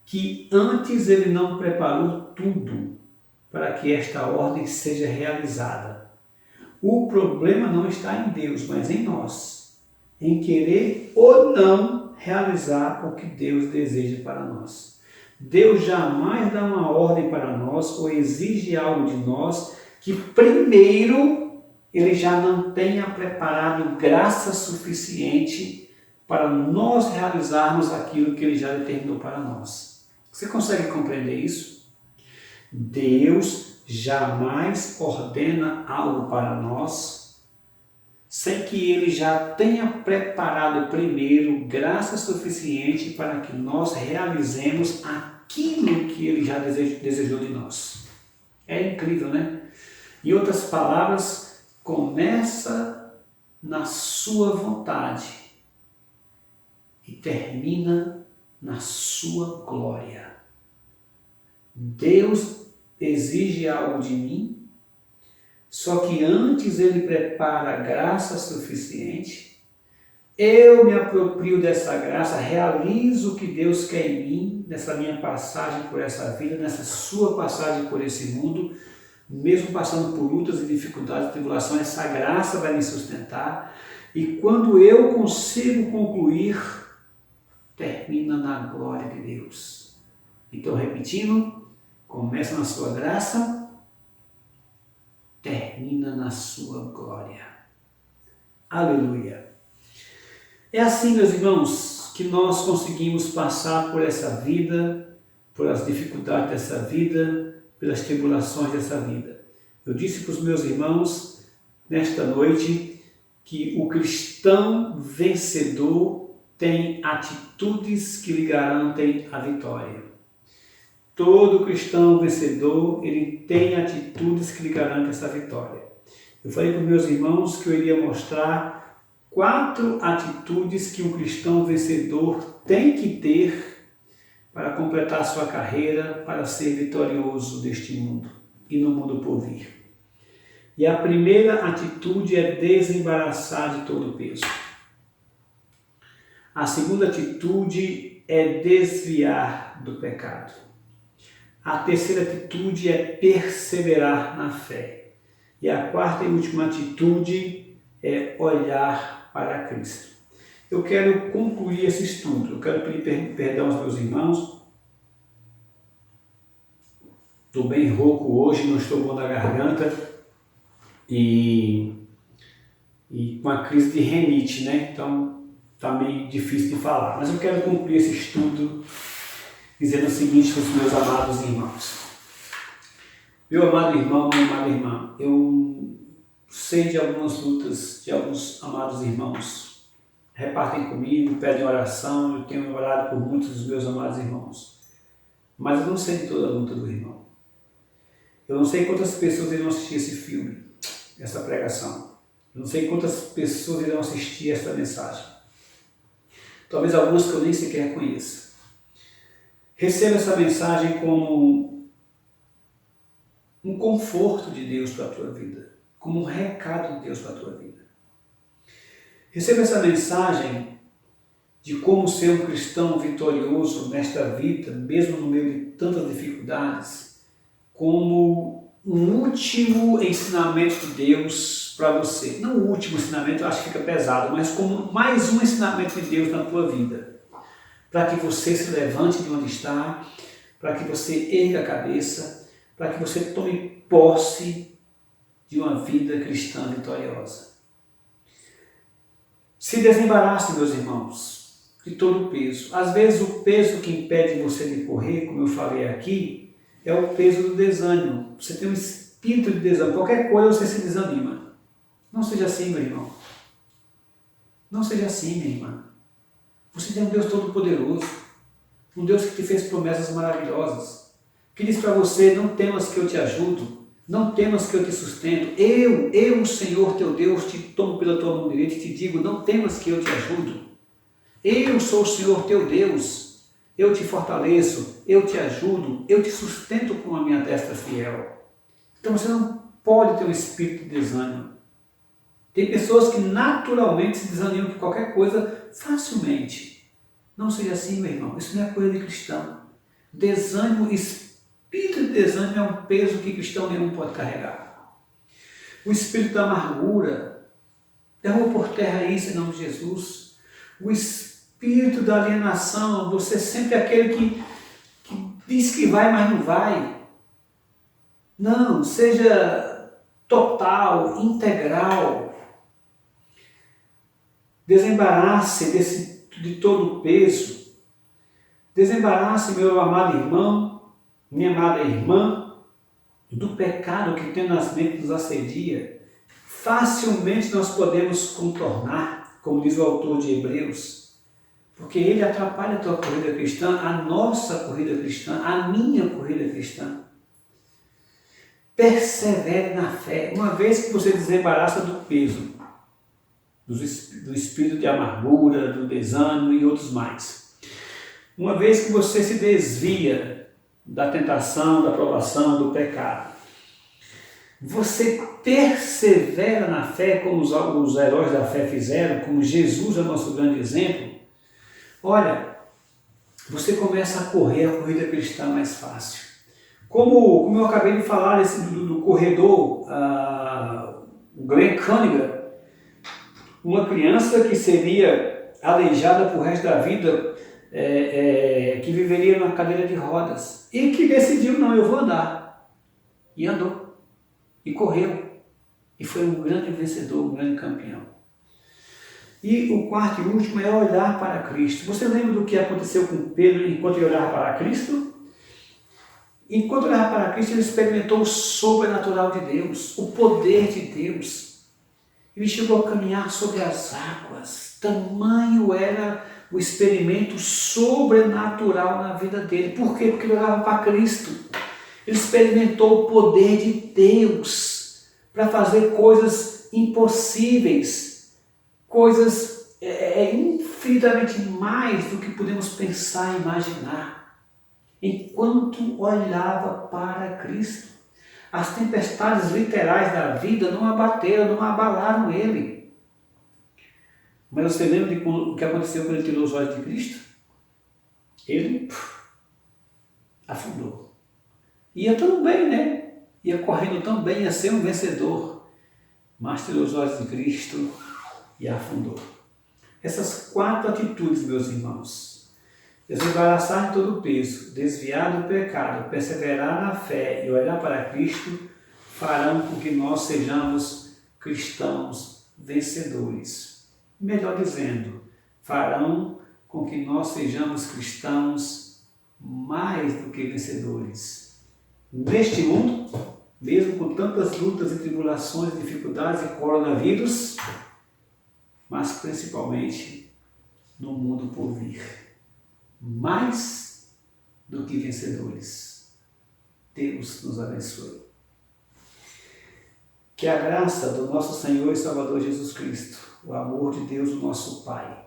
que antes Ele não preparou tudo para que esta ordem seja realizada. O problema não está em Deus, mas em nós, em querer ou não realizar o que Deus deseja para nós. Deus jamais dá uma ordem para nós ou exige algo de nós que primeiro Ele já não tenha preparado graça suficiente para nós realizarmos aquilo que Ele já determinou para nós. Você consegue compreender isso? Deus jamais ordena algo para nós sem que Ele já tenha preparado primeiro graça suficiente para que nós realizemos aquilo que Ele já desejou de nós. É incrível, né? Em outras palavras, começa na sua vontade e termina na sua glória. Deus exige algo de mim, só que antes Ele prepara graça suficiente, eu me aproprio dessa graça, realizo o que Deus quer em mim, nessa minha passagem por essa vida, nessa sua passagem por esse mundo. Mesmo passando por lutas e dificuldades e tribulações, essa graça vai me sustentar. E quando eu consigo concluir, termina na glória de Deus. Então, repetindo, começa na sua graça, termina na sua glória. Aleluia. É assim, meus irmãos, que nós conseguimos passar por essa vida, por as dificuldades dessa vida, pelas tribulações dessa vida. Eu disse para os meus irmãos nesta noite que o cristão vencedor tem atitudes que lhe garantem a vitória. Todo cristão vencedor, ele tem atitudes que lhe garantem essa vitória. Eu falei para os meus irmãos que eu iria mostrar 4 atitudes que um cristão vencedor tem que ter para completar sua carreira, para ser vitorioso deste mundo e no mundo por vir. E a primeira atitude é desembaraçar de todo o peso. A segunda atitude é desviar do pecado. A terceira atitude é perseverar na fé. E a quarta e última atitude é olhar para Cristo. Eu quero concluir esse estudo, eu quero pedir perdão aos meus irmãos. Estou bem rouco hoje, não estou bom da garganta e com a crise de renite, né? Então está meio difícil de falar. Mas eu quero concluir esse estudo dizendo o seguinte para os meus amados irmãos. Meu amado irmão, minha amada irmã, eu sei de algumas lutas de alguns amados irmãos. Repartem comigo, pedem oração, eu tenho orado por muitos dos meus amados irmãos. Mas eu não sei de toda a luta do irmão. Eu não sei quantas pessoas irão assistir esse filme, essa pregação. Eu não sei quantas pessoas irão assistir essa mensagem. Talvez algumas que eu nem sequer conheça. Receba essa mensagem como um conforto de Deus para a tua vida, como um recado de Deus para a tua vida. Receba essa mensagem de como ser um cristão vitorioso nesta vida, mesmo no meio de tantas dificuldades, como um último ensinamento de Deus para você. Não o último ensinamento, eu acho que fica pesado, mas como mais um ensinamento de Deus na tua vida. Para que você se levante de onde está, para que você erga a cabeça, para que você tome posse de uma vida cristã vitoriosa. Se desembarace, meus irmãos, de todo o peso. Às vezes o peso que impede você de correr, como eu falei aqui, é o peso do desânimo. Você tem um espírito de desânimo. Qualquer coisa você se desanima. Não seja assim, meu irmão. Não seja assim, minha irmã. Você tem um Deus Todo-Poderoso. Um Deus que te fez promessas maravilhosas. Que diz para você, não temas que eu te ajudo. Não temas que eu te sustento. Eu, Senhor teu Deus, te tomo pela tua mão direita e te digo, não temas que eu te ajudo. Eu sou o Senhor teu Deus. Eu te fortaleço, eu te ajudo, eu te sustento com a minha destra fiel. Então você não pode ter um espírito de desânimo. Tem pessoas que naturalmente se desanimam por qualquer coisa facilmente. Não seja assim, meu irmão. Isso não é coisa de cristão. Desânimo, espírito de desânimo é um peso que cristão nenhum pode carregar. O espírito da amargura, derruba por terra isso em nome de Jesus. O espírito da alienação, você é sempre aquele que diz que vai, mas não vai. Não, seja total, integral. Desembarace de todo o peso. Desembarace, meu amado irmão, minha amada irmã, do pecado que tem nas mentes nos assedia. Facilmente nós podemos contornar, como diz o autor de Hebreus, porque ele atrapalha a tua corrida cristã, a nossa corrida cristã, a minha corrida cristã. Persevere na fé. Uma vez que você desembaraça do peso, do espírito de amargura, do desânimo e outros mais. Uma vez que você se desvia da tentação, da provação, do pecado, você persevera na fé, como os heróis da fé fizeram, como Jesus é o nosso grande exemplo. Olha, você começa a correr a corrida cristã mais fácil. Como eu acabei de falar do corredor, o Glenn Cunningham, uma criança que seria aleijada por resto da vida, que viveria numa cadeira de rodas, e que decidiu, não, eu vou andar. E andou. E correu. E foi um grande vencedor, um grande campeão. E o quarto e último é olhar para Cristo. Você lembra do que aconteceu com Pedro enquanto ele olhava para Cristo? Enquanto olhava para Cristo, ele experimentou o sobrenatural de Deus, o poder de Deus. Ele chegou a caminhar sobre as águas. Tamanho era o experimento sobrenatural na vida dele. Por quê? Porque ele olhava para Cristo. Ele experimentou o poder de Deus para fazer coisas impossíveis, coisas infinitamente mais do que podemos pensar e imaginar. Enquanto olhava para Cristo, as tempestades literais da vida não abateram, não abalaram ele. Mas você lembra do que aconteceu quando ele tirou os olhos de Cristo? Ele afundou. Ia tão bem, né? Ia correndo tão bem, ia ser um vencedor. Mas tirou os olhos de Cristo e afundou. Essas 4 atitudes, meus irmãos: desembaraçar de todo o peso, desviar do pecado, perseverar na fé e olhar para Cristo, farão com que nós sejamos cristãos vencedores. Melhor dizendo, farão com que nós sejamos cristãos mais do que vencedores. Neste mundo, mesmo com tantas lutas e tribulações, dificuldades e coronavírus, mas principalmente no mundo por vir. Mais do que vencedores. Deus nos abençoe. Que a graça do nosso Senhor e Salvador Jesus Cristo, o amor de Deus, o nosso Pai,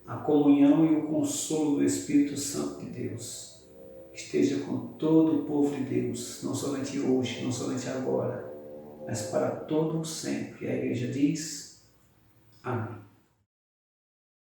a comunhão e o consolo do Espírito Santo de Deus, esteja com todo o povo de Deus, não somente hoje, não somente agora, mas para todo sempre. A igreja diz: amém.